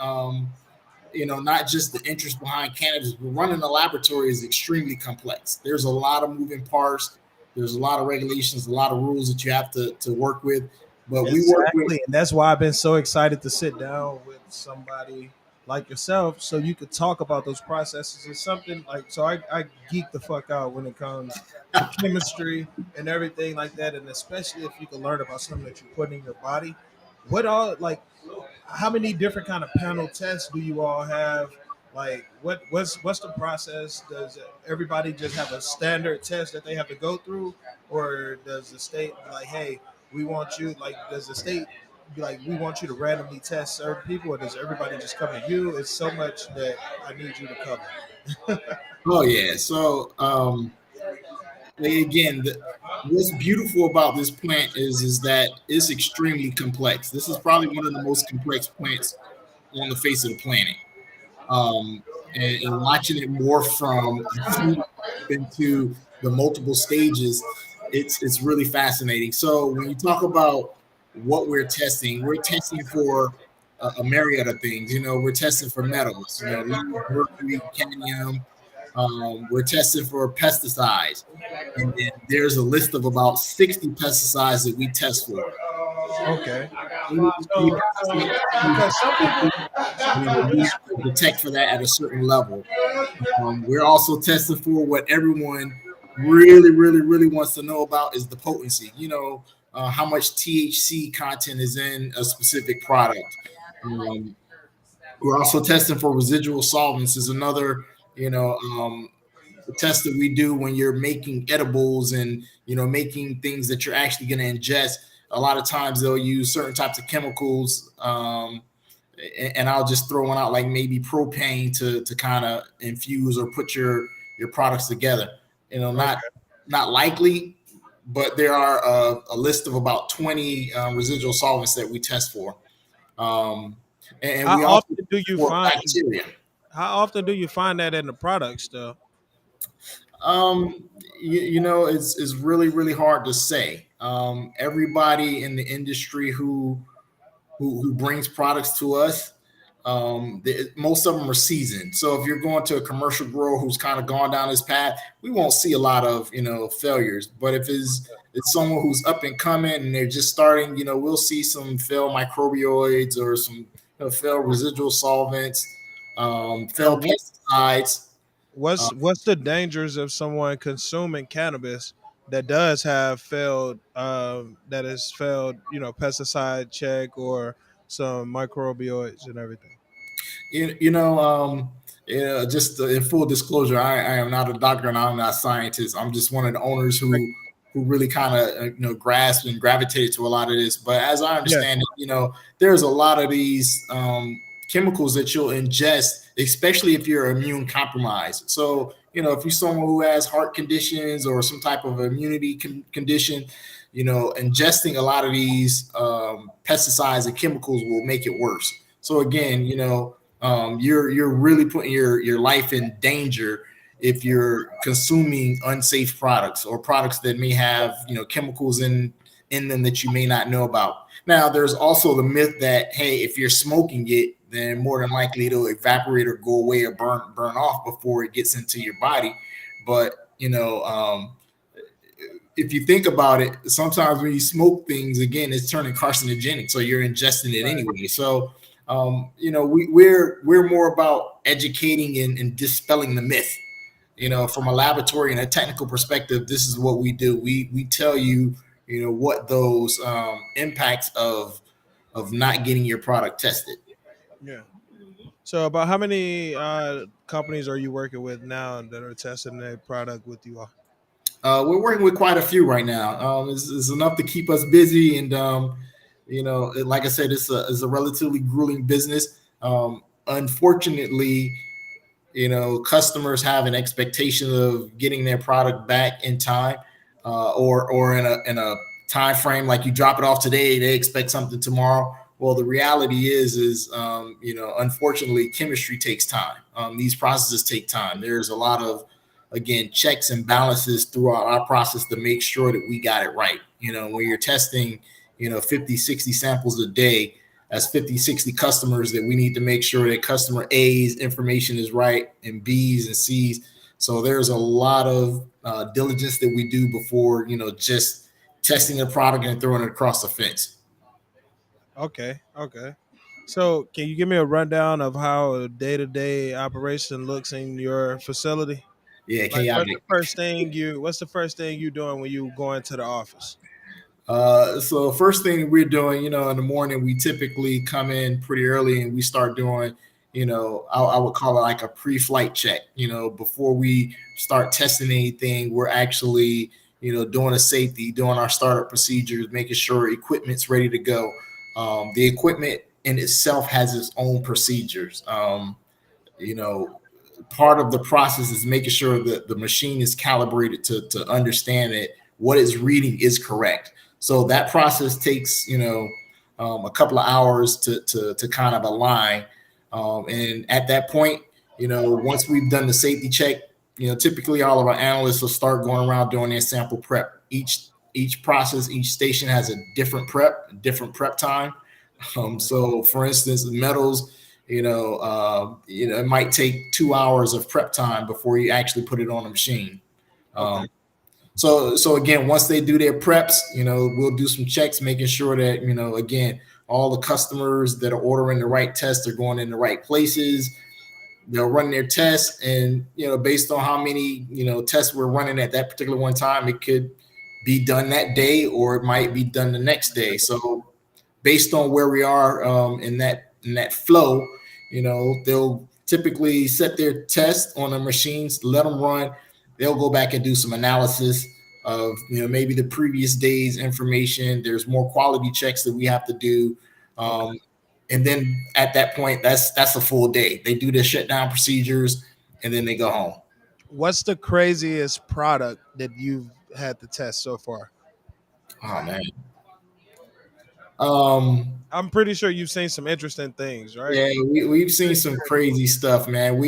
not just the interest behind cannabis, but running a laboratory is extremely complex. There's a lot of moving parts. There's a lot of regulations, a lot of rules that you have to work with. But we work with. Exactly. And that's why I've been so excited to sit down with somebody like yourself so you could talk about those processes. It's something like, so I geek the fuck out when it comes to chemistry and everything like that. And especially if you can learn about something that you put in your body. What all, like, how many different kind of panel tests do you all have? Like, what's the process? Does everybody just have a standard test that they have to go through, or does the state be like, hey, we want you, like, does the state be like, we want you to randomly test certain people, or does everybody just come to you? It's so much that I need you to cover. Oh yeah. So again, what's beautiful about this plant is that it's extremely complex. This is probably one of the most complex plants on the face of the planet. um, and watching it morph from a seed into the multiple stages, it's really fascinating. So when you talk about what we're testing for a myriad of things. We're testing for metals, lead, mercury, cadmium. We're testing for pesticides, and then there's a list of about 60 pesticides that we test for. Okay. Any So pesticide, because some people we have to detect for that at a certain level. We're also testing for what everyone really, really, really wants to know about is the potency. How much THC content is in a specific product. Um, we're also testing for residual solvents. Is another, test that we do when you're making edibles and making things that you're actually going to ingest. A lot of times they'll use certain types of chemicals. And I'll just throw one out like maybe propane to kind of infuse or put your products together. Not likely, but there are a list of about 20 residual solvents that we test for, and how we also often do test you for find bacteria. how often do you find that in the products though? It's really really hard to say. Everybody in the industry who brings products to us, most of them are seasoned. So if you're going to a commercial grower who's kind of gone down this path, we won't see a lot of failures. But if it's someone who's up and coming and they're just starting, we'll see some failed microbioids or some failed residual solvents, failed pesticides. What's the dangers of someone consuming cannabis that does have failed that has failed pesticide check or some microbioids and everything? Just in full disclosure, I am not a doctor and I'm not a scientist. I'm just one of the owners who really kind of grasped and gravitated to a lot of this. But as I understand it, there's a lot of these chemicals that you'll ingest, especially if you're immune compromised. So if you're someone who has heart conditions or some type of immunity condition, ingesting a lot of these pesticides and chemicals will make it worse. So again, you're really putting your life in danger if you're consuming unsafe products or products that may have chemicals in them that you may not know about. Now, there's also the myth that, hey, if you're smoking it, then more than likely it'll evaporate or go away or burn off before it gets into your body. But if you think about it, sometimes when you smoke things, again, it's turning carcinogenic, so you're ingesting it anyway. So we're more about educating and dispelling the myth. From a laboratory and a technical perspective, this is what we do. We tell you, what those impacts of not getting your product tested. Yeah. So about how many companies are you working with now that are testing their product with you all? We're working with quite a few right now. It's enough to keep us busy, and like I said, it's a relatively grueling business. Unfortunately, customers have an expectation of getting their product back in time, or in a time frame. Like you drop it off today, they expect something tomorrow. Well, the reality is unfortunately, chemistry takes time. These processes take time. There's a lot of, again, checks and balances throughout our process to make sure that we got it right. When you're testing, 50, 60 samples a day, that's 50, 60 customers that we need to make sure that customer A's information is right and B's and C's. So there's a lot of diligence that we do before, just testing a product and throwing it across the fence. Okay. So can you give me a rundown of how a day-to-day operation looks in your facility? Yeah, Like, chaotic. what's the first thing you doing when you go into the office? So first thing we're doing, in the morning, we typically come in pretty early and we start doing, I would call it like a pre-flight check. Before we start testing anything, we're actually, doing a safety, doing our startup procedures, making sure equipment's ready to go. The equipment in itself has its own procedures. Part of the process is making sure that the machine is calibrated to understand that what it's reading is correct. So that process takes, a couple of hours to kind of align. And at that point, once we've done the safety check, typically all of our analysts will start going around doing their sample prep. Each process, each station has a different prep time. So for instance, metals, it might take 2 hours of prep time before you actually put it on the machine. Okay. So again, once they do their preps, we'll do some checks, making sure that, again, all the customers that are ordering the right tests are going in the right places. They'll run their tests, and, based on how many, tests we're running at that particular one time, it could be done that day or it might be done the next day. So based on where we are in that flow, they'll typically set their test on the machines, let them run. They'll go back and do some analysis of, maybe the previous day's information. There's more quality checks that we have to do. And then at that point, that's a full day. They do their shutdown procedures and then they go home. What's the craziest product that you've had to test so far? Oh man. I'm pretty sure you've seen some interesting things, right? Yeah, we've seen some crazy stuff, man.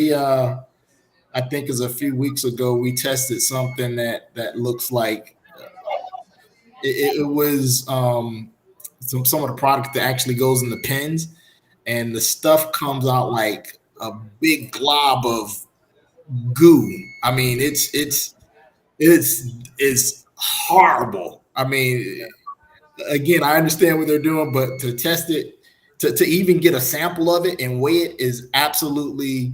I think as a few weeks ago, we tested something that looks like it was some of the product that actually goes in the pens, and the stuff comes out like a big glob of goo. I mean, it's horrible. I mean, again, I understand what they're doing, but to test it, to even get a sample of it and weigh it is absolutely,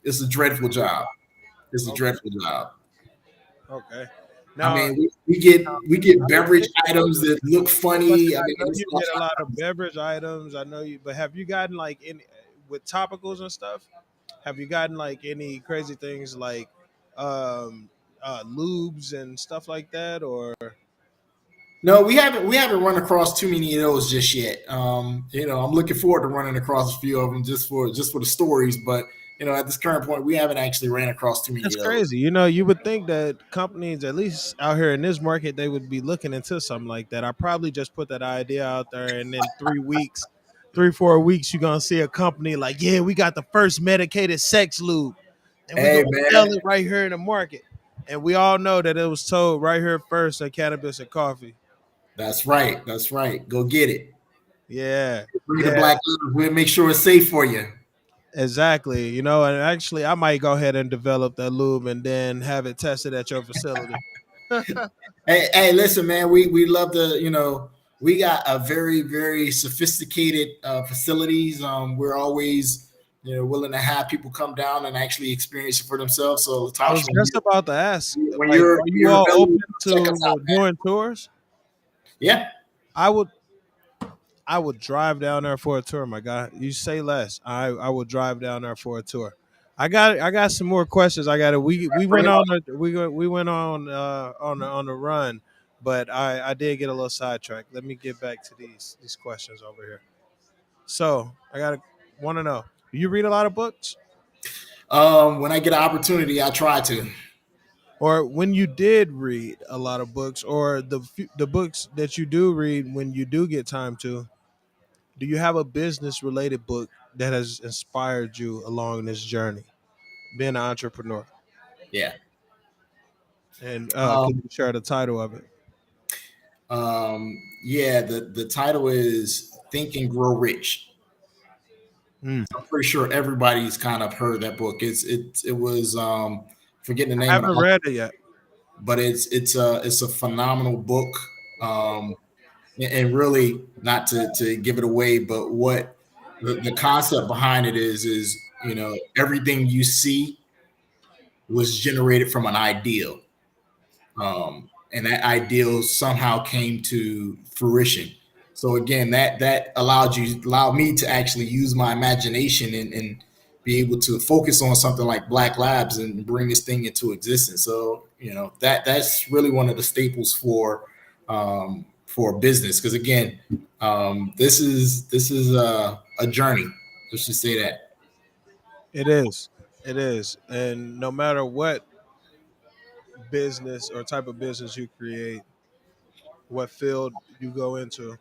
it's a dreadful job. It's a Okay. dreadful job. Okay. I Now, mean, we get I would beverage think items that look I was funny. I I mean, know it's you get a lot of beverage items. I know you, but have you gotten like any with topicals and stuff? Have you gotten like any crazy things like um lubes and stuff like that, or no, we haven't run across too many of those just yet. I'm looking forward to running across a few of them just for the stories. But at this current point, we haven't actually ran across too many it's of those. crazy. You know, you would think that companies, at least out here in this market, they would be looking into something like that. I probably just put that idea out there, and then 3 weeks, 3 4 weeks, you're gonna see a company like, yeah, we got the first medicated sex lube, and we Hey gonna sell man, it right here in the market. And we all know that it was told right here first at Cannabis and Coffee. that's right. That's right. Go get it. Yeah, Bring the yeah, black. We'll make sure it's safe for you. exactly. You know, and actually, I might go ahead and develop that lube and then have it tested at your facility. Hey, listen, man. We love to. We got a very very sophisticated facilities. We're always willing to have people come down and actually experience it for themselves. So, I Latasha, was just about to ask, when like, you're are you you're all available, open check us out, to man. doing tours? Yeah. I would, I would drive down there for a tour, my guy. You say less. I would drive down there for a tour. I got some more questions. I got to. We went on we went on the run, but I did get a little sidetracked. Let me get back to these questions over here. So I got to want to know. Do you read a lot of books? When I get an opportunity, I try to. Or when you did read a lot of books, or the books that you do read when you do get time to, do you have a business related book that has inspired you along this journey, being an entrepreneur? Yeah. And can Um, you share the title of it? yeah. The title is Think and Grow Rich. Mm. I'm pretty sure everybody's kind of heard that book. It was forgetting the I name of the haven't author, read it yet. but it's a phenomenal book. Um, and really not to give it away, but what the concept behind it is everything you see was generated from an ideal, and that ideal somehow came to fruition. So again, that allowed me to actually use my imagination and be able to focus on something like Black Labs and bring this thing into existence. So that's really one of the staples for business, because again, this is a journey. Let's just say that. It is. It is. And no matter what business or type of business you create, what field you go into,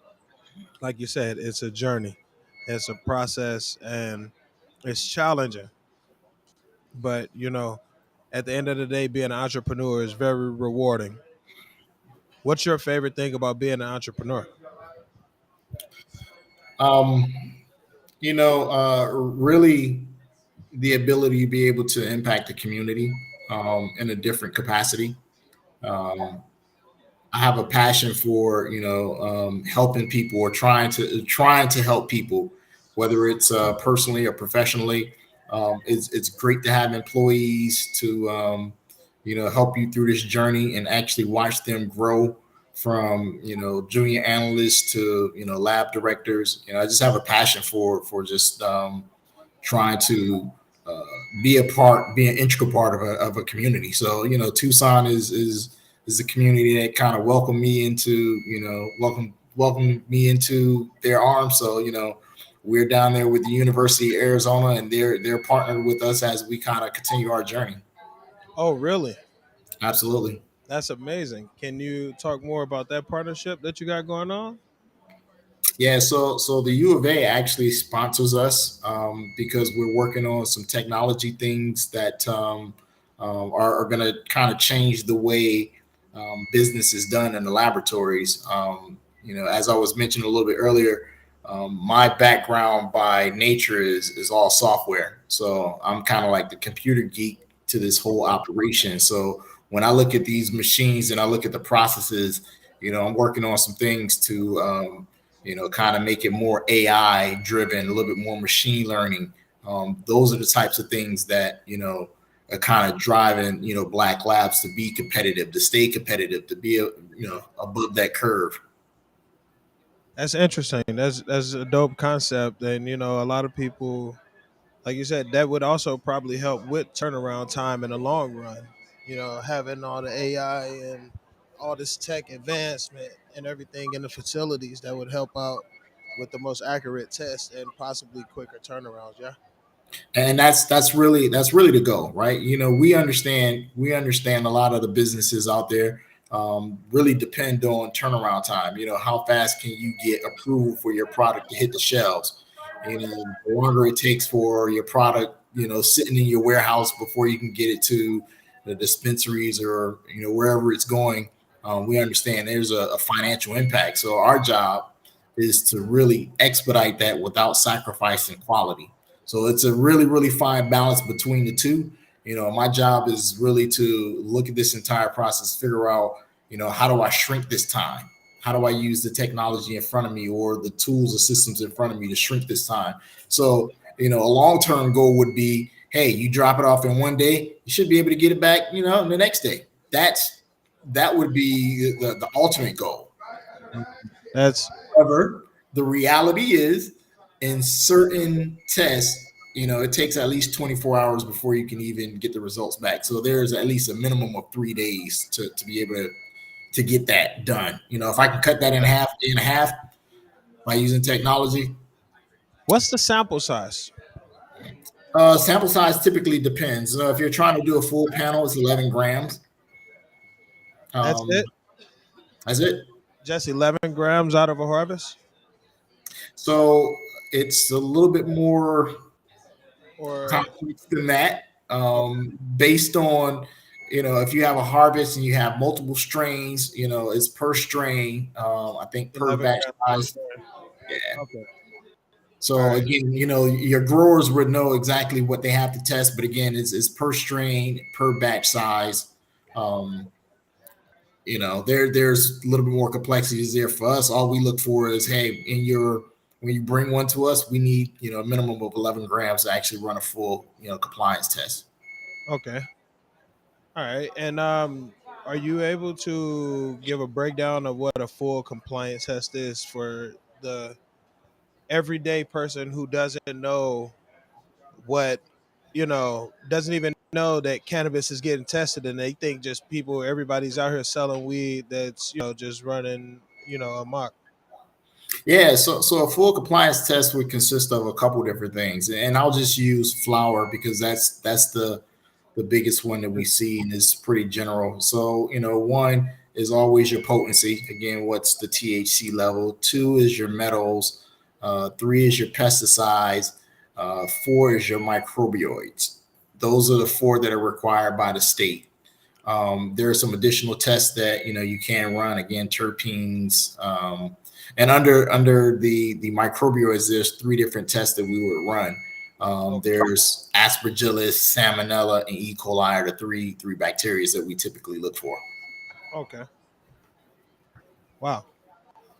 like you said, it's a journey, it's a process, and it's challenging. But at the end of the day, being an entrepreneur is very rewarding. What's your favorite thing about being an entrepreneur? Um, really the ability to be able to impact the community in a different capacity. Um, I have a passion for helping people, or trying to help people, whether it's personally or professionally. It's great to have employees to help you through this journey and actually watch them grow from junior analysts to lab directors. I just have a passion for just trying to uh, be an integral part of a community. So Tucson is the community that kind of welcomed me into their arms. So we're down there with the University of Arizona, and they're partnered with us as we kind of continue our journey. Oh, really? Absolutely. That's amazing. Can you talk more about that partnership that you got going on? Yeah, so the U of A actually sponsors us because we're working on some technology things that are going to kind of change the way business is done in the laboratories. As I was mentioning a little bit earlier, My background by nature is all software, so I'm kind of like the computer geek to this whole operation. So when I look at these machines and I look at the processes, I'm working on some things to kind of make it more AI driven, a little bit more machine learning. Those are the types of things that are kind of driving Black Labs to be competitive, to stay competitive, to be above that curve. That's interesting. That's a dope concept, and a lot of people, like you said, that would also probably help with turnaround time in the long run. Having all the AI and all this tech advancement and everything in the facilities that would help out with the most accurate tests and possibly quicker turnarounds. Yeah. And that's really the goal, right? We understand a lot of the businesses out there really depend on turnaround time. How fast can you get approval for your product to hit the shelves? The longer it takes for your product sitting in your warehouse before you can get it to the dispensaries or wherever it's going. We understand there's a financial impact, so our job is to really expedite that without sacrificing quality. So it's a really, really fine balance between the two. My job is really to look at this entire process, figure out, how do I shrink this time? How do I use the technology in front of me or the tools or systems in front of me to shrink this time? So, a long-term goal would be, hey, you drop it off in one day, you should be able to get it back, the next day. That would be the ultimate goal. That's However, the reality is, in certain tests, it takes at least 24 hours before you can even get the results back. So there's at least a minimum of 3 days to be able to get that done. If I can cut that in half, day and a half by using technology. what's the sample size? Sample size typically depends. If you're trying to do a full panel, it's 11 grams. That's Um, it. that's it. Just 11 grams out of a harvest, So it's a little bit more or complex than that, okay, based on if you have a harvest and you have multiple strains, it's per strain. I think per 11 batch grams per size. strain. Yeah. Okay. All So right. again, your growers would know exactly what they have to test, but again, it's per strain, per batch size. Um, there's a little bit more complexities there for us. All we look for is, hey, when you bring one to us, we need a minimum of 11 grams to actually run a full compliance test. Okay. All right. And are you able to give a breakdown of what a full compliance test is for the everyday person who doesn't know what, doesn't even know that cannabis is getting tested, and they think just everybody's out here selling weed that's, just running, amok. Yeah, so a full compliance test would consist of a couple different things, and I'll just use flower because that's the biggest one that we see and is pretty general. So one is always your potency. Again, what's the THC level? Two is your metals. Three is your pesticides. Four is your microbioids. Those are the four that are required by the state. There are some additional tests that you can run. Again, terpenes, and under the microbioids, there's three different tests that we would run. There's Aspergillus, Salmonella, and E. coli are the three bacteria that we typically look for. Okay. Wow.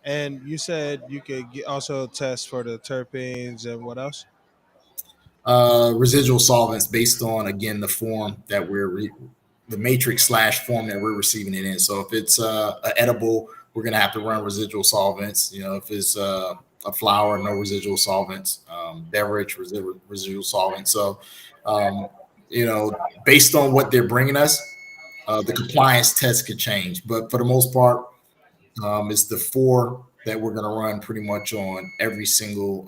And you said you could also test for the terpenes and what else? Residual solvents based on, again, the form that the matrix / form that we're receiving it in. So if it's a edible, we're going to have to run residual solvents. If it's a flower, no residual solvents. Beverage, residual solvents. So based on what they're bringing us, the compliance test could change, but for the most part, it's the four that we're going to run pretty much on every single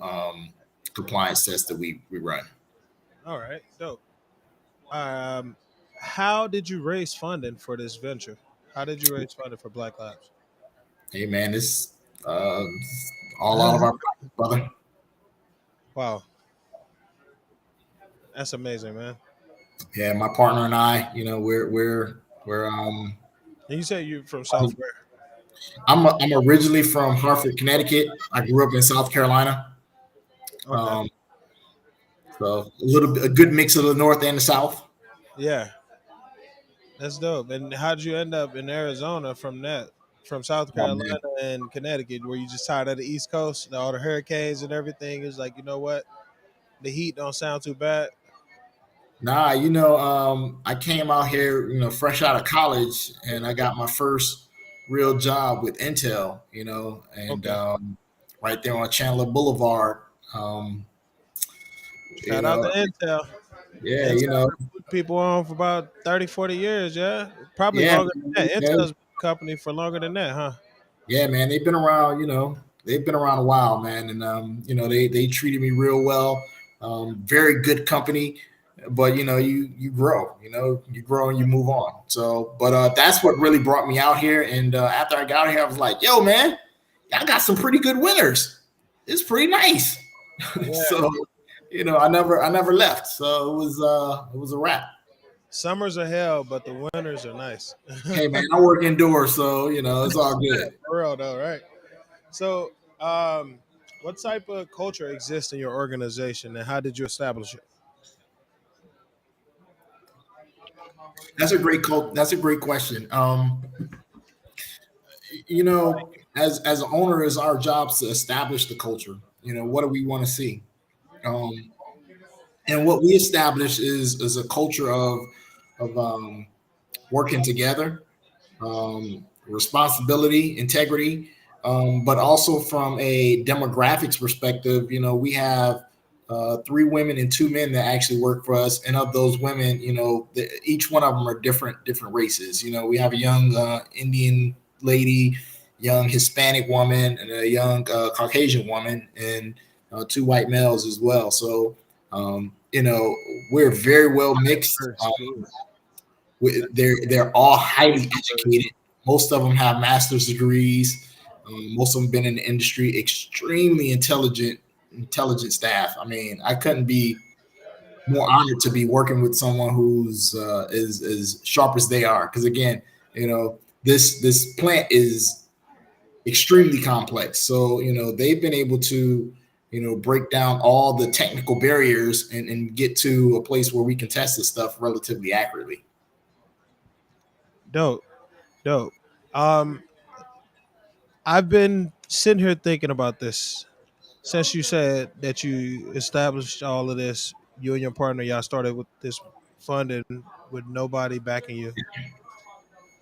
compliance test that we run. All right. Dope. Um, how did you raise funding for this venture? How did you raise funding for Black Labs? Hey man, this uh, all out of our pockets, brother. Wow, that's amazing, man. Yeah, my partner and I, we're And you said you're from software. I'm originally from Hartford, Connecticut. I grew up in South Carolina. Okay. Um, so a good mix of the North and the South. Yeah, that's dope. And how did you end up in Arizona from that? From South Oh, Carolina man. and Connecticut, were you just tired of the East Coast, all the hurricanes and everything? Is like, you know what, the heat don't sound too bad. Nah, I came out here, fresh out of college, and I got my first real job with Intel, and Okay. right there on Chandler Boulevard. Um, you Shout out to know, Intel. yeah, Intel been putting people on for about 30, 40 years, yeah? Probably yeah, longer than that. man, Intel's been a company for longer than that, huh? yeah, man. They've been around, they've been around a while, man, and they treated me real well. Very good company, but you grow, you grow and you move on. So, but that's what really brought me out here. And after I got here, I was like, yo, man, I got some pretty good winners. It's pretty nice. Yeah. So, I never left. So it was a wrap. Summers are hell, but the winters are nice. Hey, man, I work indoors, so it's all good. For real though, right? So, what type of culture exists in your organization, and how did you establish it? That's a great question. As an owner, it's our job to establish the culture. What do we want to see? Um, and what we establish is a culture of working together, responsibility, integrity, but also from a demographics perspective. We have three women and two men that actually work for us, and of those women, each one of them are different races. We have a young Indian lady, young Hispanic woman, and a young Caucasian woman, and two white males as well. So, we're very well mixed. Diverse group. They're all highly educated. Most of them have master's degrees. Most of them been in the industry. Extremely intelligent staff. I mean, I couldn't be more honored to be working with someone who's as sharp as they are. Because again, this plant is extremely complex. So they've been able to break down all the technical barriers and get to a place where we can test this stuff relatively accurately. Dope, dope. Um, I've been sitting here thinking about this since you said that you established all of this. You and your partner, y'all started with this funding with nobody backing you.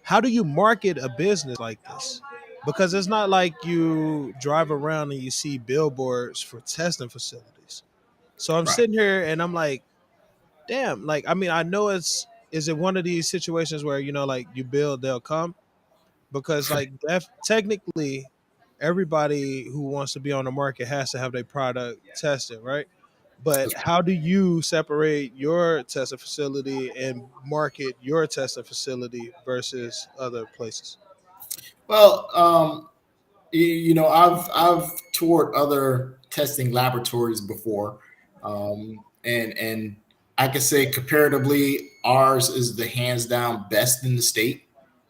How do you market a business like this? Because it's not like you drive around and you see billboards for testing facilities. So I'm Right. sitting here and I'm like, damn, like, I mean, I know is it one of these situations where, like, you build, they'll come? Because, like, technically, everybody who wants to be on the market has to have their product tested, right? But how do you separate your testing facility and market your testing facility versus other places? Well, I've toured other testing laboratories before, and I can say comparatively, ours is the hands down best in the state.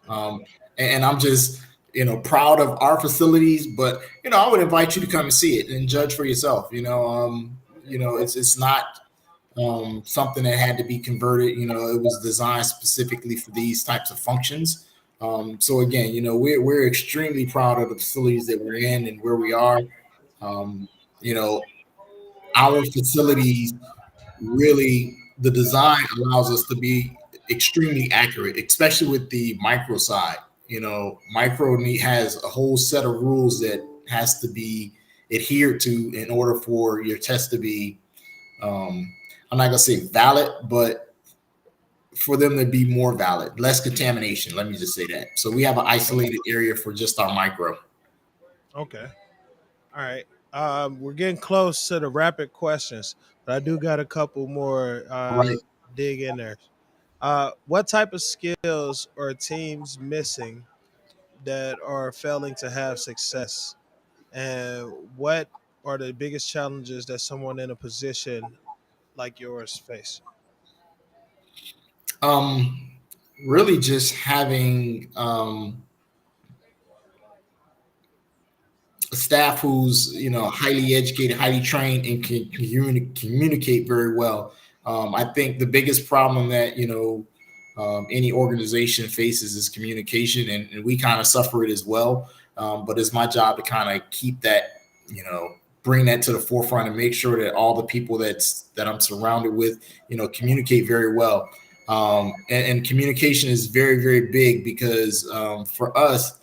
Um, and I'm just proud of our facilities, but I would invite you to come and see it and judge for yourself. It's not something that had to be converted. It was designed specifically for these types of functions. So again, we're extremely proud of the facilities that we're in and where we are. Um, you know, our facilities really, the design allows us to be extremely accurate, especially with the micro side. Has a whole set of rules that has to be adhered to in order for your test to be um, I'm not gonna say valid, but for them to be more valid, less contamination. Let me just say that. So we have an isolated area for just our micro. Okay. All right. We're getting close to the rapid questions, but I do got a couple more All right. dig in there. What type of skills are teams missing that are failing to have success? And what are the biggest challenges that someone in a position like yours face? Really just having staff who's highly educated, highly trained, and can communicate very well. I think the biggest problem that any organization faces is communication, and we kind of suffer it as well. But it's my job to kind of keep that, bring that to the forefront and make sure that all the people that I'm surrounded with, communicate very well. And communication is very, very big because for us,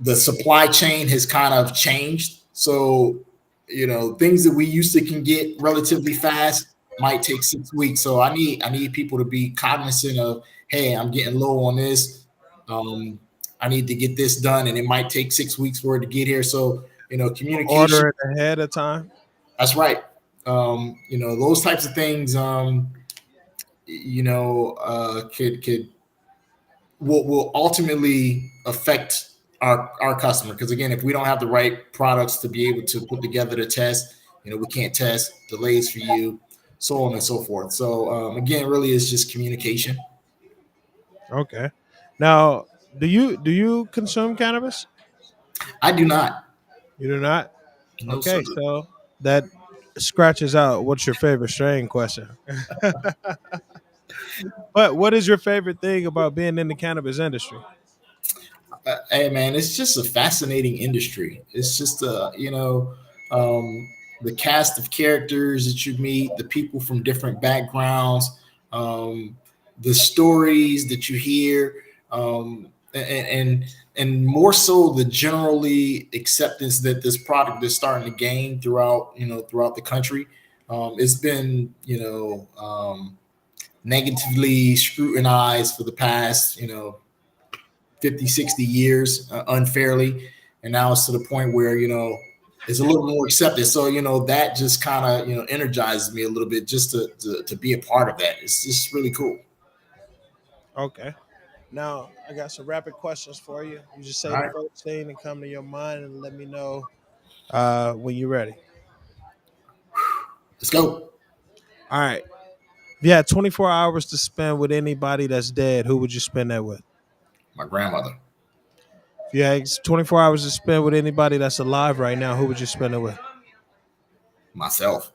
the supply chain has kind of changed. So, things that we used to can get relatively fast might take 6 weeks. So I need people to be cognizant of, hey, I'm getting low on this. I need to get this done, and it might take 6 weeks for it to get here. So, communication. Order it ahead of time. That's right. Those types of things. Could will ultimately affect our customer, because again, if we don't have the right products to be able to put together the test, we can't test, delays for you, so on and so forth. So again, really it's just communication. Okay. Now, do you consume cannabis? I do not. You do not? No, sir. Okay, so that scratches out what's your favorite strain question. But what is your favorite thing about being in the cannabis industry? Hey man, it's just a fascinating industry. It's just the cast of characters that you meet, the people from different backgrounds, um, the stories that you hear, and more so the generally acceptance that this product is starting to gain throughout the country. It's been negatively scrutinized for the past 50, 60 years unfairly. And now it's to the point where, it's a little more accepted. So, that just kind of, energizes me a little bit just to be a part of that. It's just really cool. Okay. Now, I got some rapid questions for you. You just say All the right, first thing that come to your mind and let me know when you're ready. let's go. All right. If you had 24 hours to spend with anybody that's dead, who would you spend that with? My grandmother, If you had 24 hours to spend with anybody that's alive right now, who would you spend it with? myself.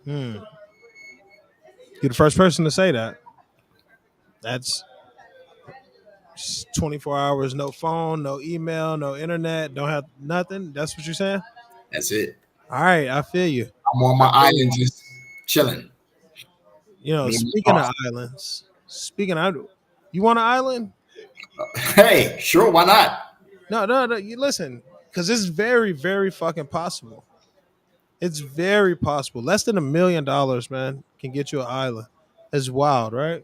Hmm. You're the first person to say that. That's 24 hours, no phone, no email, no internet, don't have nothing. That's what you're saying? That's it. All right, I feel you. I'm on my I feel you. island just chilling. You know, Me and my speaking of thoughts. islands, you want an island? Hey, sure, why not? No, no, no. You listen, because it's very, very fucking possible. It's very possible. Less than $1 million, man, can get you an island. It's wild, right?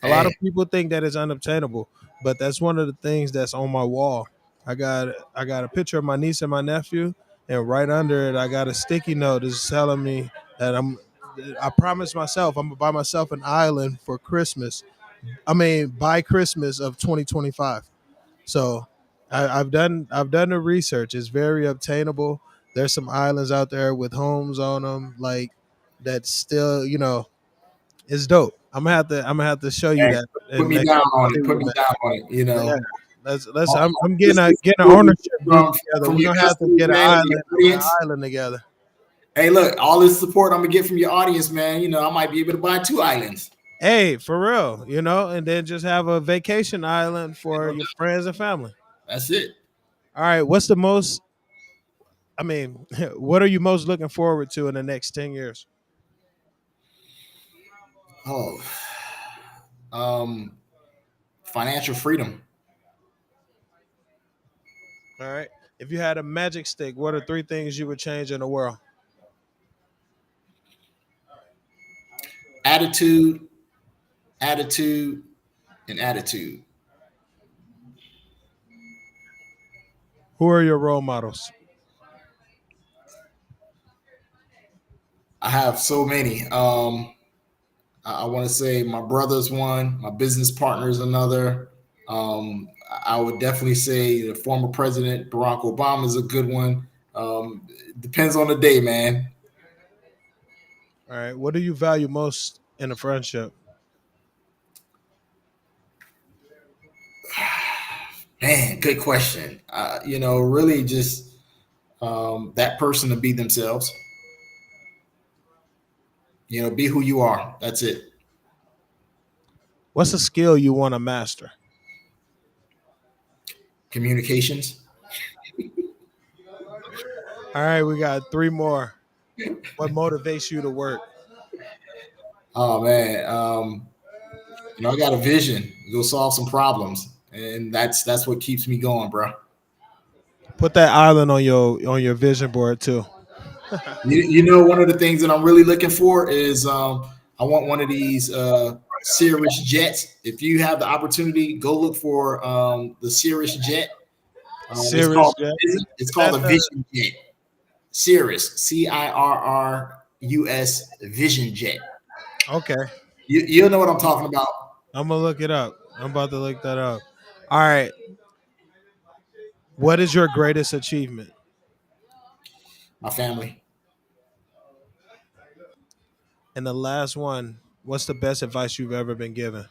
A lot of Hey, people think that it's unobtainable, but that's one of the things that's on my wall. I got a picture of my niece and my nephew, and right under it, I got a sticky note that's telling me that I promised myself I'm gonna buy myself an island for Christmas. I mean, by Christmas of 2025. So I've done the research. It's very obtainable. There's some islands out there with homes on them, like that. Still, it's dope. I'm gonna have to show you hey, that put in me next down time I on see it. Put you, me man. down on it. Yeah, let's. All- I'm getting this a is getting an cool ownership group together. from We're your gonna have to customers, get an man, and your island, audience. together. Hey, look, all this support I'm gonna get from your audience, man. I might be able to buy 2 islands. Hey, for real, and then just have a vacation island for your friends and family. That's it. All right, what's the most? I mean, what are you most looking forward to in the next 10 years? Oh, um, financial freedom, All right. If you had a magic stick, what are three things you would change in the world? attitude, attitude, and attitude. Who are your role models? I have so many. I want to say my brother's one, my business partner is another. I would definitely say the former president Barack Obama is a good one. Depends on the day, man. All right. What do you value most in a friendship? Man, good question. Really just that person to be themselves. Be who you are. That's it. What's a skill you want to master? Communications. All right, we got three more. What motivates you to work? Oh man, I got a vision. Go solve some problems, and that's what keeps me going, bro. Put that island on your vision board too. One of the things that I'm really looking for is I want one of these Cirrus jets. If you have the opportunity, go look for the Cirrus jet. It's Serious, called Jet. it's That's called a Vision Jet. Cirrus, Cirrus Vision Jet. okay. You'll know what I'm talking about. I'm gonna look it up. I'm about to look that up. All right. What is your greatest achievement? My family. And the last one, what's the best advice you've ever been given?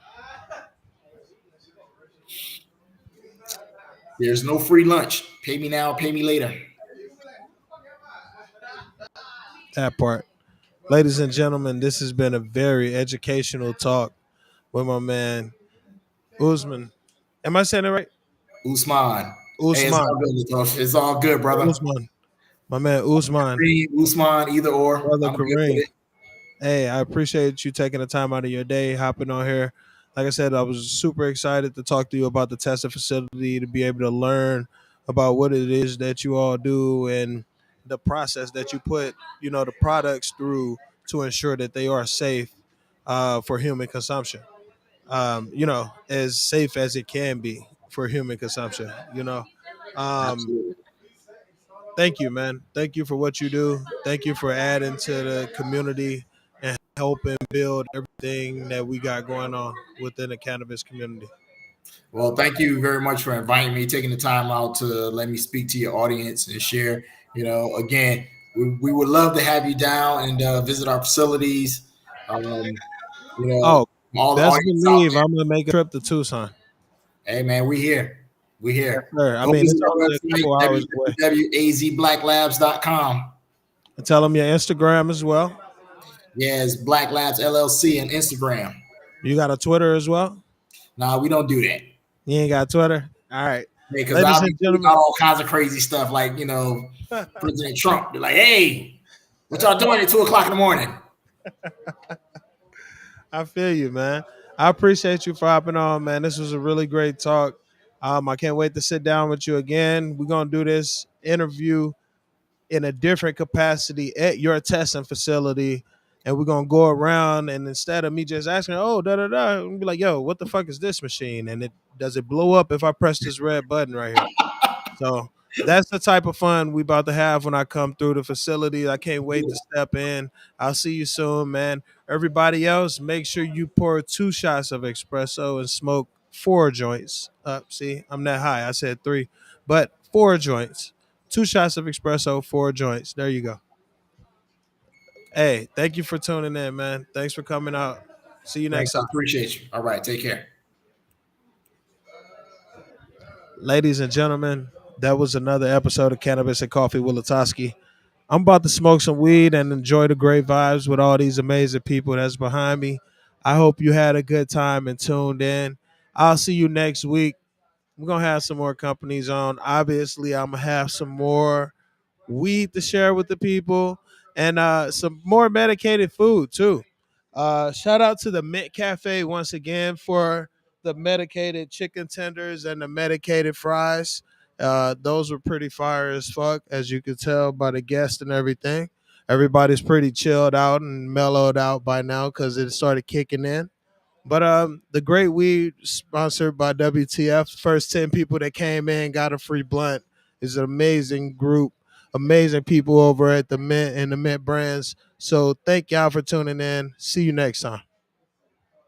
There's no free lunch. Pay me now, pay me later. That part. Ladies and gentlemen, this has been a very educational talk with my man Usman. Am I saying it right? Usman. Hey, it's Usman. all good, LaTosque. It's all good, brother. Usman. My man Usman. Kareem, Usman, either or. Brother I'm good with Kareem. it. Hey, I appreciate you taking the time out of your day, hopping on here. Like I said, I was super excited to talk to you about the testing facility, to be able to learn about what it is that you all do and the process that you put, the products through to ensure that they are safe for human consumption. As safe as it can be for human consumption. Um, Absolutely. Thank you, man. Thank you for what you do. Thank you for adding to the community and helping build everything that we got going on within the cannabis community. Well, thank you very much for inviting me, taking the time out to let me speak to your audience and share. Again, we would love to have you down and visit our facilities. Um, you know, Oh, all the best audience out believe there. I'm gonna make a trip to Tucson. Hey, man, we here. We Yes, here. sir. I Go mean, visit it's our only a website, couple hours away. www.azblacklabs.com. And tell them your Instagram as well. Yeah, it's Black Labs LLC and Instagram. You got a Twitter as well. Nah, we don't do that. You ain't got Twitter. All right, Because ladies I'll be and tweeting gentlemen. out all kinds of crazy stuff like, President Trump be like, hey, what y'all doing at 2 o'clock in the morning? I feel you, man. I appreciate you for hopping on, man. This was a really great talk. I can't wait to sit down with you again. We're gonna do this interview in a different capacity at your testing facility, and we're gonna go around and instead of me just asking, oh, da da da, and be like, yo, what the fuck is this machine? And it does it blow up if I press this red button right here? So that's the type of fun we about to have when I come through the facility. I can't wait to step in. I'll see you soon, man. Everybody else, make sure you pour 2 shots of espresso and smoke 4 joints. See, I'm that high. I said 3, but 4 joints. 2 shots of espresso, 4 joints. There you go. Hey, thank you for tuning in, man. Thanks for coming out. See you next Thanks. I time. appreciate you. All right. Take care. Ladies and gentlemen, that was another episode of Cannabis and Coffee with LaTosque. I'm about to smoke some weed and enjoy the great vibes with all these amazing people that's behind me. I hope you had a good time and tuned in. I'll see you next week. We're going to have some more companies on. Obviously, I'm going to have some more weed to share with the people and some more medicated food too. Shout out to the Mint Cafe once again for the medicated chicken tenders and the medicated fries. Those were pretty fire as fuck, as you could tell by the guests and everything. Everybody's pretty chilled out and mellowed out by now because it started kicking in. But the Great Weed, sponsored by WTF, first 10 people that came in got a free blunt. Is an amazing group, amazing people over at the Mint and the Mint brands. So thank y'all for tuning in. See you next time.